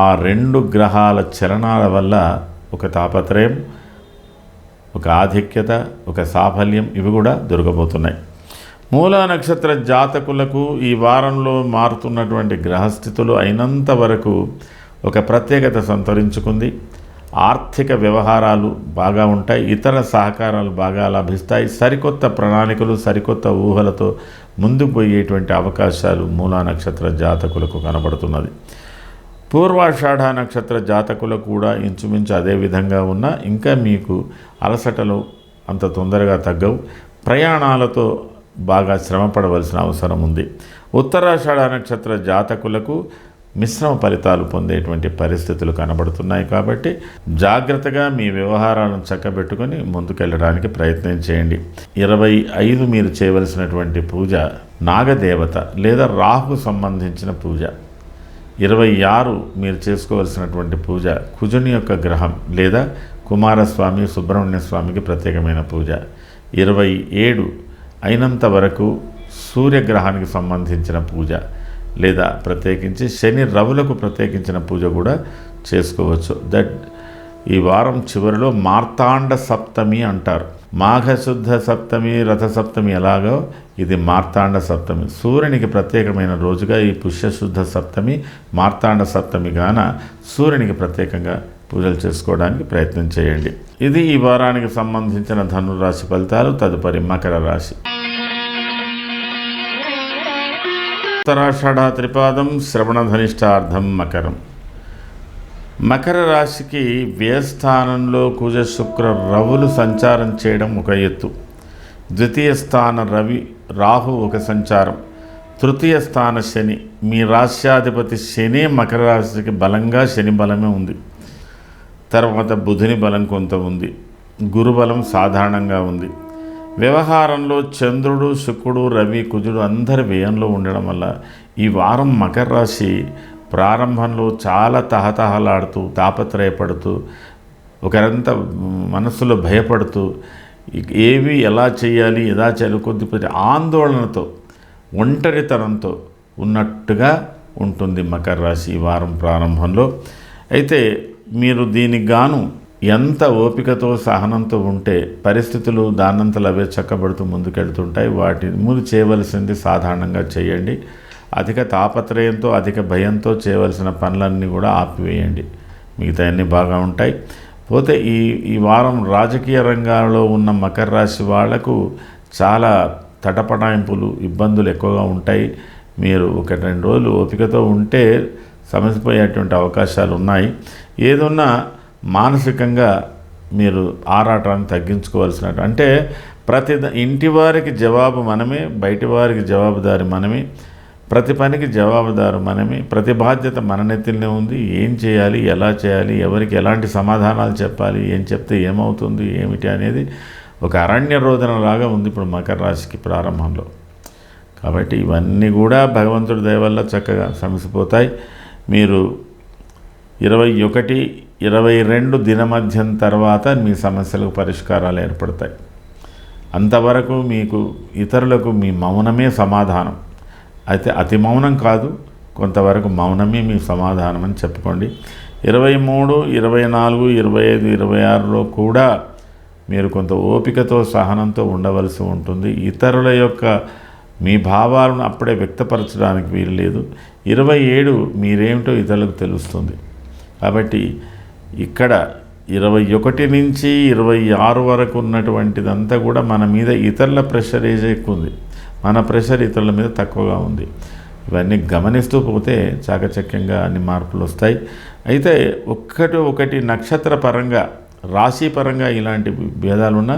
ఆ 2 గ్రహాల చలనాల వల్ల ఒక తాపత్రయం, ఒక ఆధిక్యత, ఒక సాఫల్యం ఇవి కూడా దొరకబోతున్నాయి. మూలా నక్షత్ర జాతకులకు ఈ వారంలో మారుతున్నటువంటి గ్రహస్థితులు అయినంత వరకు ఒక ప్రత్యేకత సంతరించుకుంది. ఆర్థిక వ్యవహారాలు బాగా ఉంటాయి, ఇతర సహకారాలు బాగా లభిస్తాయి. సరికొత్త ప్రణాళికలు, సరికొత్త ఊహలతో ముందుకు పోయేటువంటి అవకాశాలు మూలా నక్షత్ర జాతకులకు కనబడుతున్నది. పూర్వాషాఢ నక్షత్ర జాతకులకు కూడా ఇంచుమించు అదే విధంగా ఉన్న ఇంకా మీకు అలసటలు అంత తొందరగా తగ్గవు. ప్రయాణాలతో బాగా శ్రమపడవలసిన అవసరం ఉంది. ఉత్తరాషాఢ నక్షత్ర జాతకులకు మిశ్రమ ఫలితాలు పొందేటువంటి పరిస్థితులు కనబడుతున్నాయి. కాబట్టి జాగ్రత్తగా మీ వ్యవహారాలను చక్కబెట్టుకొని ముందుకెళ్ళడానికి ప్రయత్నం చేయండి. 25 మీరు చేయవలసినటువంటి పూజ నాగదేవత లేదా రాహుకు సంబంధించిన పూజ. 26 మీరు చేసుకోవలసినటువంటి పూజ కుజుని యొక్క గ్రహం లేదా కుమారస్వామి సుబ్రహ్మణ్య స్వామికి ప్రత్యేకమైన పూజ. 27 అయినంత వరకు సూర్యగ్రహానికి సంబంధించిన పూజ లేదా ప్రత్యేకించి శని రవులకు ప్రత్యేకించిన పూజ కూడా చేసుకోవచ్చు. ఈ వారం చివరిలో మార్తాండ సప్తమి అంటారు. మాఘశుద్ధ సప్తమి, రథ సప్తమి ఎలాగో ఇది మార్తాండ సప్తమి. సూర్యునికి ప్రత్యేకమైన రోజుగా ఈ పుష్యశుద్ధ సప్తమి, మార్తాండ సప్తమి గాన సూర్యునికి ప్రత్యేకంగా పూజలు చేసుకోవడానికి ప్రయత్నం చేయండి. ఇది ఈ వారానికి సంబంధించిన ధనురాశి ఫలితాలు. తదుపరి మకర రాశి. ఉత్తరాషాఢ త్రిపాదం, శ్రవణ ధనిష్టార్థం మకరం. మకర రాశికి వ్యయస్థానంలో కుజ శుక్ర రవులు సంచారం చేయడం ఒక ఎత్తు. ద్వితీయ స్థాన రవి రాహు ఒక సంచారం. తృతీయ స్థాన శని, మీ రాశ్యాధిపతి శని మకర రాశికి బలంగా శని బలమే ఉంది. తర్వాత బుధుని బలం కొంత ఉంది, గురుబలం సాధారణంగా ఉంది. వ్యవహారంలో చంద్రుడు, శుక్రుడు, రవి, కుజుడు అందరి వ్యయంలో ఉండడం వల్ల ఈ వారం మకర రాశి ప్రారంభంలో చాలా తహతహలాడుతూ తాపత్రయపడుతూ ఒకరంతా మనసులో భయపడుతూ ఏవి ఎలా చేయాలి కొద్దిపతి ఆందోళనతో ఒంటరితనంతో ఉన్నట్టుగా ఉంటుంది మకర రాశి ఈ వారం ప్రారంభంలో. అయితే మీరు దీనికి గాను ఎంత ఓపికతో సహనంతో ఉంటే పరిస్థితులు దానంతలు అవే చక్కబడుతూ ముందుకెళ్తుంటాయి. వాటి ముందు చేయవలసింది సాధారణంగా చేయండి. అధిక తాపత్రయంతో అధిక భయంతో చేయవలసిన పనులన్నీ కూడా ఆపివేయండి, మిగతా అన్నీ బాగా ఉంటాయి. పోతే ఈ వారం రాజకీయ రంగాల్లో ఉన్న మకర రాశి వాళ్లకు చాలా తటపటాయింపులు, ఇబ్బందులు ఎక్కువగా ఉంటాయి. మీరు 1-2 రోజులు ఓపికతో ఉంటే సమసిపోయేటువంటి అవకాశాలు ఉన్నాయి. ఏదన్నా మానసికంగా మీరు ఆరాటాన్ని తగ్గించుకోవాల్సిన, అంటే ప్రతి ఇంటి వారికి జవాబు మనమే, బయటి వారికి జవాబుదారి మనమే, ప్రతి పనికి జవాబుదారు మనమే, ప్రతి బాధ్యత మన నెత్తినే ఉంది. ఏం చేయాలి, ఎలా చేయాలి, ఎవరికి ఎలాంటి సమాధానాలు చెప్పాలి, ఏం చెప్తే ఏమవుతుంది ఏమిటి అనేది ఒక అరణ్య రోదనలాగా ఉంది ఇప్పుడు మకర రాశికి ప్రారంభంలో. కాబట్టి ఇవన్నీ కూడా భగవంతుడి దయ వల్ల చక్కగా సమసిపోతాయి. మీరు 21, 22 దినమధ్యం తర్వాత మీ సమస్యలకు పరిష్కారాలు ఏర్పడతాయి. అంతవరకు మీకు ఇతరులకు మీ మౌనమే సమాధానం. అయితే అతి మౌనం కాదు, కొంతవరకు మౌనమే మీ సమాధానం అని చెప్పుకోండి. 23, 24, 25, 26లో కూడా మీరు కొంత ఓపికతో సహనంతో ఉండవలసి ఉంటుంది. ఇతరుల యొక్క మీ భావాలను అప్పుడే వ్యక్తపరచడానికి వీలు లేదు. 27 మీరేమిటో ఇతరులకు తెలుస్తుంది. కాబట్టి ఇక్కడ 21 నుంచి 26 వరకు ఉన్నటువంటిదంతా కూడా మన మీద ఇతరుల ప్రెషర్ ఎక్కువ ఉంది, మన ప్రెషర్ ఇతరుల మీద తక్కువగా ఉంది. ఇవన్నీ గమనిస్తూ పోతే చాకచక్యంగా అన్ని మార్పులు వస్తాయి. అయితే ఒకటి నక్షత్ర పరంగా, రాశి పరంగా ఇలాంటి భేదాలున్న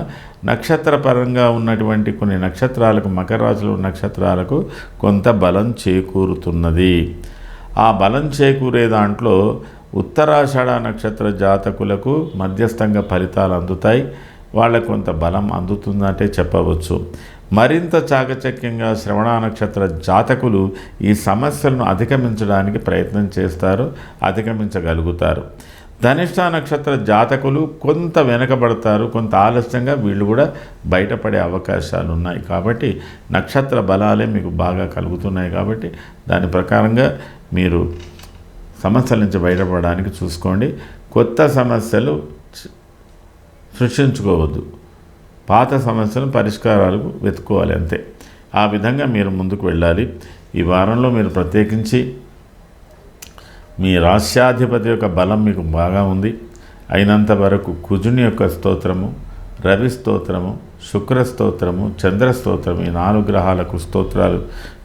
నక్షత్ర పరంగా ఉన్నటువంటి కొన్ని నక్షత్రాలకు, మకర రాశిలో నక్షత్రాలకు కొంత బలం చేకూరుతున్నది. ఆ బలం చేకూరే దాంట్లో ఉత్తరాషాఢ నక్షత్ర జాతకులకు మధ్యస్థంగా ఫలితాలు అందుతాయి. వాళ్ళకు కొంత బలం అందుతుందంటే చెప్పవచ్చు. మరింత చాకచక్యంగా శ్రవణ నక్షత్ర జాతకులు ఈ సమస్యలను అధిగమించడానికి ప్రయత్నం చేస్తారు, అధిగమించగలుగుతారు. ధనిష్ట నక్షత్ర జాతకులు కొంత వెనకబడతారు, కొంత ఆలస్యంగా వీళ్ళు కూడా బయటపడే అవకాశాలు ఉన్నాయి. కాబట్టి నక్షత్ర బలాలే మీకు బాగా కలుగుతున్నాయి. కాబట్టి దాని ప్రకారంగా మీరు సమస్యల నుంచి బయటపడడానికి చూసుకోండి. కొత్త సమస్యలు సృష్టించుకోవద్దు, పాత సమస్యలు పరిష్కారాలకు వెతుక్కోవాలి అంతే. ఆ విధంగా మీరు ముందుకు వెళ్ళాలి. ఈ వారంలో మీరు ప్రత్యేకించి మీ రాష్ట్రాధిపతి యొక్క బలం మీకు బాగా ఉంది. అయినంత వరకు కుజుని యొక్క స్తోత్రము, రవి స్తోత్రము, శుక్ర స్తోత్రము, చంద్ర స్తోత్రము, ఈ 4 గ్రహాలకు స్తోత్రాలు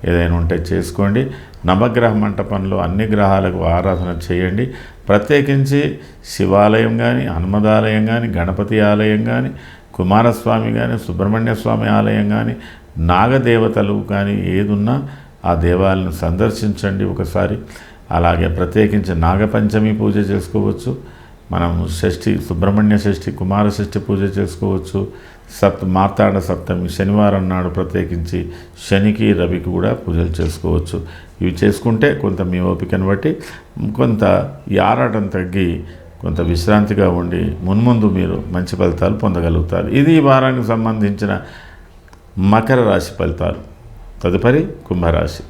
ఏదైనా ఉంటే చేసుకోండి. నవగ్రహ మంటపంలో అన్ని గ్రహాలకు ఆరాధన చేయండి. ప్రత్యేకించి శివాలయం కానీ, హనుమదాలయం కానీ, గణపతి ఆలయం కానీ, కుమారస్వామి కానీ, సుబ్రహ్మణ్య స్వామి ఆలయం కానీ, నాగదేవతలు కానీ ఏదున్నా ఆ దేవాలయం సందర్శించండి ఒకసారి. అలాగే ప్రత్యేకించి నాగపంచమి పూజ చేసుకోవచ్చు. మనం షష్ఠి, సుబ్రహ్మణ్య షష్ఠి, కుమార షష్ఠి పూజ చేసుకోవచ్చు. మార్తాండ సప్తమి శనివారం నాడు ప్రత్యేకించి శనికి, రవికి కూడా పూజలు చేసుకోవచ్చు. ఇవి చేసుకుంటే కొంత మీ ఓపికను బట్టి కొంత ఈ ఆరాటం తగ్గి కొంత విశ్రాంతిగా ఉండి మున్ముందు మీరు మంచి ఫలితాలు పొందగలుగుతారు. ఇది ఈ వారానికి సంబంధించిన మకర రాశి ఫలితాలు. తదుపరి కుంభరాశి.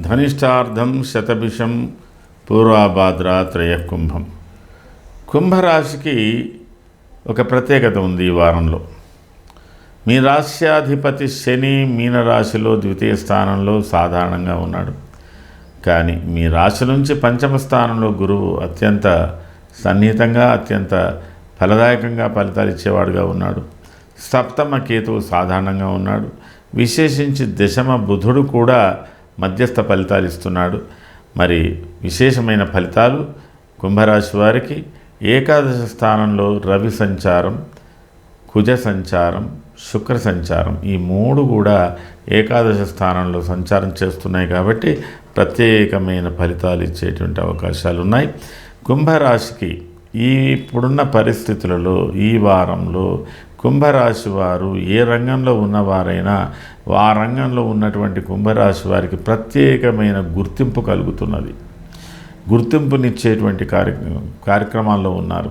ధనిష్టార్థం శతభిషం పూర్వాభాద్ర త్రయకుంభం. కుంభరాశికి ఒక ప్రత్యేకత ఉంది ఈ వారంలో. మీ రాశ్యాధిపతి శని మీనరాశిలో ద్వితీయ స్థానంలో సాధారణంగా ఉన్నాడు. కానీ మీ రాశి నుంచి పంచమ స్థానంలో గురువు అత్యంత సన్నిహితంగా, అత్యంత ఫలదాయకంగా ఫలితాలు ఇచ్చేవాడుగా ఉన్నాడు. సప్తమ కేతువు సాధారణంగా ఉన్నాడు. విశేషించి దశమ బుధుడు కూడా మధ్యస్థ ఫలితాలు ఇస్తున్నాడు. మరి విశేషమైన ఫలితాలు కుంభరాశి వారికి ఏకాదశ స్థానంలో రవి సంచారం, కుజ సంచారం, శుక్ర సంచారం, ఈ 3 కూడా ఏకాదశ స్థానంలో సంచారం చేస్తున్నాయి. కాబట్టి ప్రత్యేకమైన ఫలితాలు ఇచ్చేటువంటి అవకాశాలు ఉన్నాయి. కుంభరాశికి ఇప్పుడున్న పరిస్థితులలో ఈ వారంలో కుంభరాశి వారు ఏ రంగంలో ఉన్నవారైనా ఆ రంగంలో ఉన్నటువంటి కుంభరాశి వారికి ప్రత్యేకమైన గుర్తింపు కలుగుతున్నది. గుర్తింపునిచ్చేటువంటి కార్యక్రమాల్లో ఉన్నారు.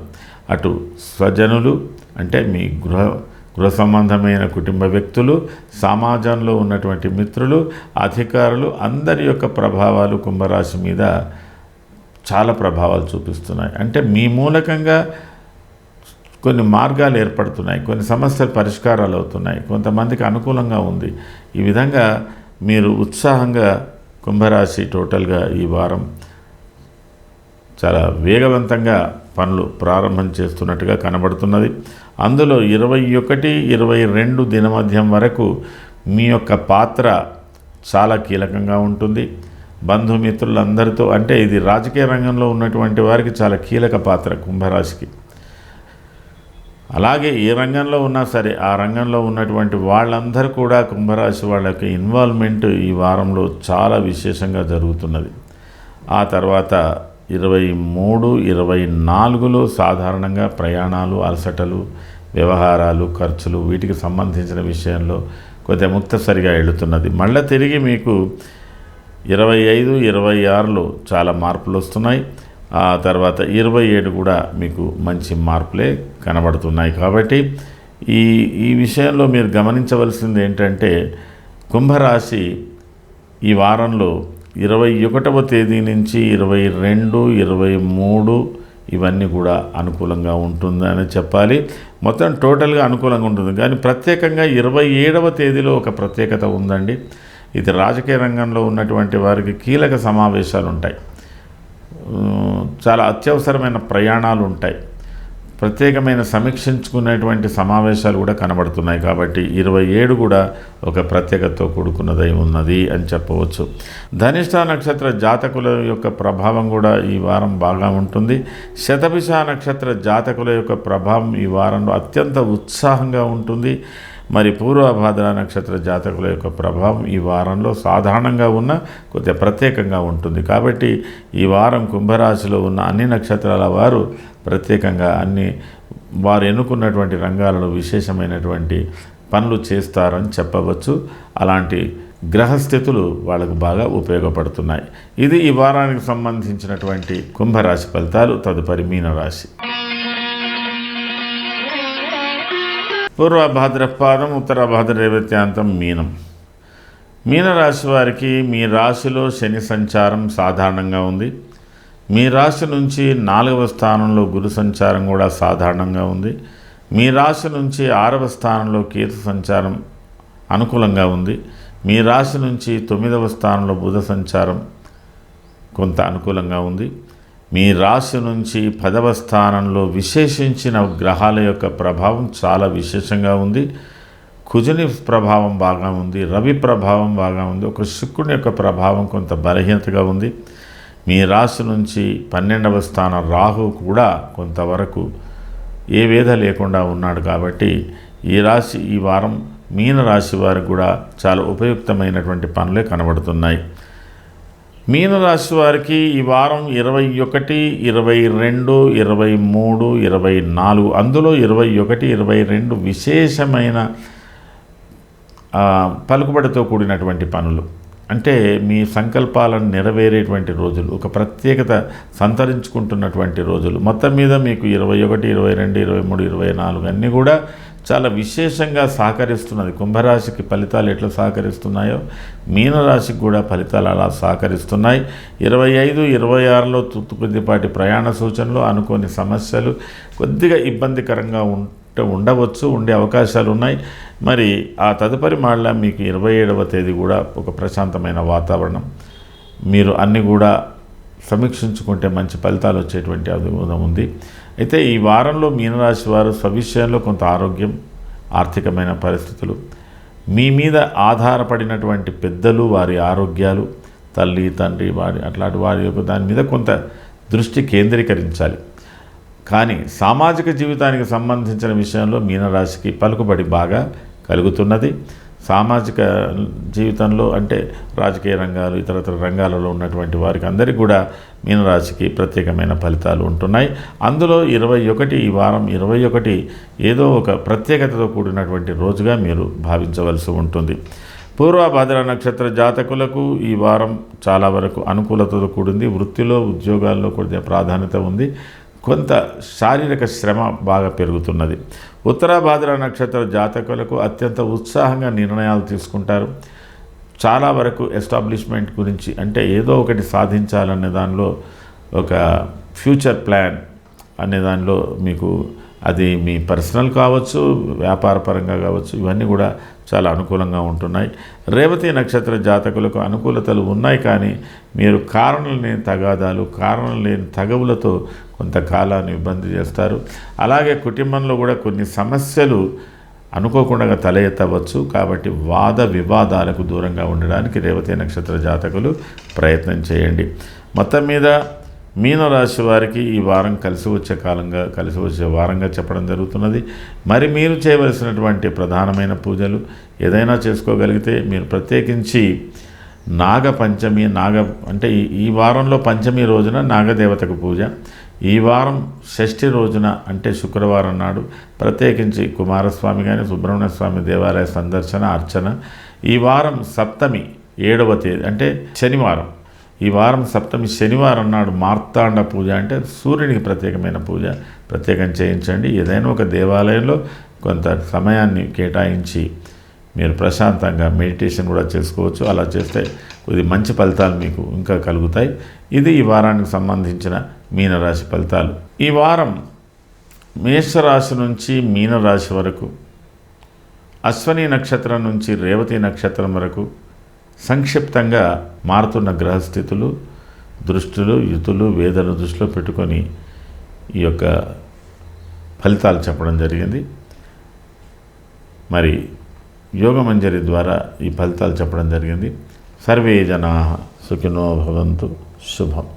అటు స్వజనులు అంటే మీ గృహ సంబంధమైన కుటుంబ వ్యక్తులు, సమాజంలో ఉన్నటువంటి మిత్రులు, అధికారులు, అందరి యొక్క ప్రభావాలు కుంభరాశి మీద చాలా ప్రభావాలు చూపిస్తున్నాయి. అంటే మీ మూలకంగా కొన్ని మార్గాలు ఏర్పడుతున్నాయి, కొన్ని సమస్యలు పరిష్కారాలు అవుతున్నాయి, కొంతమందికి అనుకూలంగా ఉంది. ఈ విధంగా మీరు ఉత్సాహంగా కుంభరాశి టోటల్గా ఈ వారం చాలా వేగవంతంగా పనులు ప్రారంభం చేస్తున్నట్టుగా కనబడుతున్నది. అందులో 21, 22 దినమధ్యం వరకు మీ యొక్క పాత్ర చాలా కీలకంగా ఉంటుంది. బంధుమిత్రులందరితో, అంటే ఇది రాజకీయ రంగంలో ఉన్నటువంటి వారికి చాలా కీలక పాత్ర కుంభరాశికి. అలాగే ఏ రంగంలో ఉన్నా సరే ఆ రంగంలో ఉన్నటువంటి వాళ్ళందరూ కూడా కుంభరాశి వాళ్ళకి ఇన్వాల్వ్మెంట్ ఈ వారంలో చాలా విశేషంగా జరుగుతున్నది. ఆ తర్వాత 23, 24లో సాధారణంగా ప్రయాణాలు, అలసటలు, వ్యవహారాలు, ఖర్చులు, వీటికి సంబంధించిన విషయంలో కొద్దిగా ముక్తసరిగా వెళుతున్నది. మళ్ళీ తిరిగి మీకు 25, 26లో చాలా మార్పులు వస్తున్నాయి. ఆ తర్వాత 27 కూడా మీకు మంచి మార్పులే కనబడుతున్నాయి. కాబట్టి ఈ విషయంలో మీరు గమనించవలసింది ఏంటంటే కుంభరాశి ఈ వారంలో 21వ తేదీ నుంచి 22, 23 ఇవన్నీ కూడా అనుకూలంగా ఉంటుందని చెప్పాలి. మొత్తం టోటల్గా అనుకూలంగా ఉంటుంది. కానీ ప్రత్యేకంగా 27వ తేదీలో ఒక ప్రత్యేకత ఉందండి. ఇది రాజకీయ రంగంలో ఉన్నటువంటి వారికి కీలక సమావేశాలు ఉంటాయి, చాలా అత్యవసరమైన ప్రయాణాలు ఉంటాయి. ప్రత్యేకమైన సమీక్షించుకునేటువంటి సమావేశాలు కూడా కనబడుతున్నాయి. కాబట్టి 27 కూడా ఒక ప్రత్యేకతతో కూడుకున్నదై ఉన్నది అని చెప్పవచ్చు. ధనిష్ట నక్షత్ర జాతకుల యొక్క ప్రభావం కూడా ఈ వారం బాగా ఉంటుంది. శతభిష నక్షత్ర జాతకుల యొక్క ప్రభావం ఈ వారంలో అత్యంత ఉత్సాహంగా ఉంటుంది. మరి పూర్వభాద్ర నక్షత్ర జాతకుల యొక్క ప్రభావం ఈ వారంలో సాధారణంగా ఉన్న కొద్దిగా ప్రత్యేకంగా ఉంటుంది. కాబట్టి ఈ వారం కుంభరాశిలో ఉన్న అన్ని నక్షత్రాల వారు ప్రత్యేకంగా వారు ఎన్నుకున్నటువంటి రంగాలలో విశేషమైనటువంటి పనులు చేస్తారని చెప్పవచ్చు. అలాంటి గ్రహస్థితులు వాళ్ళకు బాగా ఉపయోగపడుతున్నాయి. ఇది ఈ వారానికి సంబంధించినటువంటి కుంభరాశి ఫలితాలు. తదుపరి మీనరాశి. పూర్వ భాద్రపాదం ఉత్తర భాద్ర రేవత్యాంతం మీనం. మీనరాశి వారికి మీ రాశిలో శని సంచారం సాధారణంగా ఉంది. మీ రాశి నుంచి 4వ స్థానంలో గురు సంచారం కూడా సాధారణంగా ఉంది. మీ రాశి నుంచి 6వ స్థానంలో కేతు సంచారం అనుకూలంగా ఉంది. మీ రాశి నుంచి 9వ స్థానంలో బుధ సంచారం కొంత అనుకూలంగా ఉంది. మీ రాశి నుంచి 10వ స్థానంలో విశేషించిన గ్రహాల యొక్క ప్రభావం చాలా విశేషంగా ఉంది. కుజుని ప్రభావం బాగా ఉంది. రవి ప్రభావం బాగా ఉంది. ఒక శుక్రుని యొక్క ప్రభావం కొంత బలహీనతగా ఉంది. మీ రాశి నుంచి 12వ స్థానం రాహు కూడా కొంతవరకు ఏ వేధ లేకుండా ఉన్నాడు. కాబట్టి ఈ వారం మీనరాశి వారికి కూడా చాలా ఉపయుక్తమైనటువంటి పనులే కనబడుతున్నాయి. మీనరాశి వారికి ఈ వారం 21, 22, 23, 24 అందులో 21, 22 విశేషమైన పలుకుబడితో కూడినటువంటి పనులు, అంటే మీ సంకల్పాలను నెరవేరేటువంటి రోజులు, ఒక ప్రత్యేకత సంతరించుకుంటున్నటువంటి రోజులు. మొత్తం మీద మీకు 21, 22, 23, 24 అన్నీ కూడా చాలా విశేషంగా సహకరిస్తున్నది. కుంభరాశికి ఫలితాలు ఎట్లా సహకరిస్తున్నాయో మీనరాశికి కూడా ఫలితాలు అలా సహకరిస్తున్నాయి. 25, 26లో కొద్దిపాటి ప్రయాణ సూచనలు, అనుకోని సమస్యలు కొద్దిగా ఇబ్బందికరంగా ఉండవచ్చు, ఉండే అవకాశాలు ఉన్నాయి. మరి ఆ తదుపరి మళ్ళీ మీకు 27వ తేదీ కూడా ఒక ప్రశాంతమైన వాతావరణం, మీరు అన్నీ కూడా సమీక్షించుకుంటే మంచి ఫలితాలు వచ్చేటువంటి అనుభవం ఉంది. అయితే ఈ వారంలో మీనరాశి వారు స్వవిషయంలో కొంత ఆరోగ్యం, ఆర్థికమైన పరిస్థితులు, మీ మీద ఆధారపడినటువంటి పెద్దలు, వారి ఆరోగ్యాలు, తల్లి తండ్రి అట్లాంటి వారి యొక్క దాని మీద కొంత దృష్టి కేంద్రీకరించాలి. కానీ సామాజిక జీవితానికి సంబంధించిన విషయంలో మీనరాశికి పలుకుబడి బాగా కలుగుతున్నది. సామాజిక జీవితంలో అంటే రాజకీయ రంగాలు, ఇతరతర రంగాలలో ఉన్నటువంటి వారికి అందరికీ కూడా మీనరాశికి ప్రత్యేకమైన ఫలితాలు ఉంటున్నాయి. అందులో 21 ఈ వారం 21 ఏదో ఒక ప్రత్యేకతతో కూడినటువంటి రోజుగా మీరు భావించవలసి ఉంటుంది. పూర్వభాద్ర నక్షత్ర జాతకులకు ఈ వారం చాలా వరకు అనుకూలతతో కూడింది. వృత్తిలో, ఉద్యోగాల్లో కొద్దిగా ప్రాధాన్యత ఉంది. కొంత శారీరక శ్రమ బాగా పెరుగుతున్నది. ఉత్తరాభాద్ర నక్షత్ర జాతకులకు అత్యంత ఉత్సాహంగా నిర్ణయాలు తీసుకుంటారు. చాలా వరకు ఎస్టాబ్లిష్మెంట్ గురించి, అంటే ఏదో ఒకటి సాధించాలనే దానిలో, ఒక ఫ్యూచర్ ప్లాన్ అనే దానిలో మీకు అది మీ పర్సనల్ కావచ్చు, వ్యాపార పరంగా కావచ్చు, ఇవన్నీ కూడా చాలా అనుకూలంగా ఉంటున్నాయి. రేవతి నక్షత్ర జాతకులకు అనుకూలతలు ఉన్నాయి, కానీ మీరు కారణం లేని తగాదాలు, కారణం లేని తగవులతో కొంతకాలాన్ని ఇబ్బంది చేస్తారు. అలాగే కుటుంబంలో కూడా కొన్ని సమస్యలు అనుకోకుండా తల ఎత్తవచ్చు. కాబట్టి వాద వివాదాలకు దూరంగా ఉండడానికి రేవతి నక్షత్ర జాతకులు ప్రయత్నం చేయండి. మొత్తం మీద మీనరాశి వారికి ఈ వారం కలిసి వచ్చే వారంగా చెప్పడం జరుగుతున్నది. మరి మీరు చేయవలసినటువంటి ప్రధానమైన పూజలు ఏదైనా చేసుకోగలిగితే మీరు ప్రత్యేకించి నాగపంచమి, అంటే ఈ వారంలో పంచమి రోజున నాగదేవతకు పూజ, ఈ వారం షష్ఠి రోజున అంటే శుక్రవారం నాడు ప్రత్యేకించి కుమారస్వామి కానీ సుబ్రహ్మణ్య స్వామి దేవాలయ సందర్శన, అర్చన. ఈ వారం సప్తమి 7వ తేదీ అంటే శనివారం, ఈ వారం సప్తమి శనివారం నాడు మార్తాండ పూజ అంటే సూర్యునికి ప్రత్యేకమైన పూజ ప్రత్యేకం చేయించండి. ఏదైనా ఒక దేవాలయంలో కొంత సమయాన్ని కేటాయించి మీరు ప్రశాంతంగా మెడిటేషన్ కూడా చేసుకోవచ్చు. అలా చేస్తే కొద్ది మంచి ఫలితాలు మీకు ఇంకా కలుగుతాయి. ఇది ఈ వారానికి సంబంధించిన మీనరాశి ఫలితాలు. ఈ వారం మేషరాశి నుంచి మీనరాశి వరకు, అశ్వని నక్షత్రం నుంచి రేవతి నక్షత్రం వరకు సంక్షిప్తంగా మారుతున్న గ్రహస్థితులు, దృష్టులు, యుతులు, వేదన దృష్టిలో పెట్టుకొని ఈ యొక్క ఫలితాలు చెప్పడం జరిగింది. మరి యోగమంజరి ద్వారా ఈ ఫలితాలు చెప్పడం జరిగింది. సర్వే జనాః సుఖినో భవంతు. శుభం.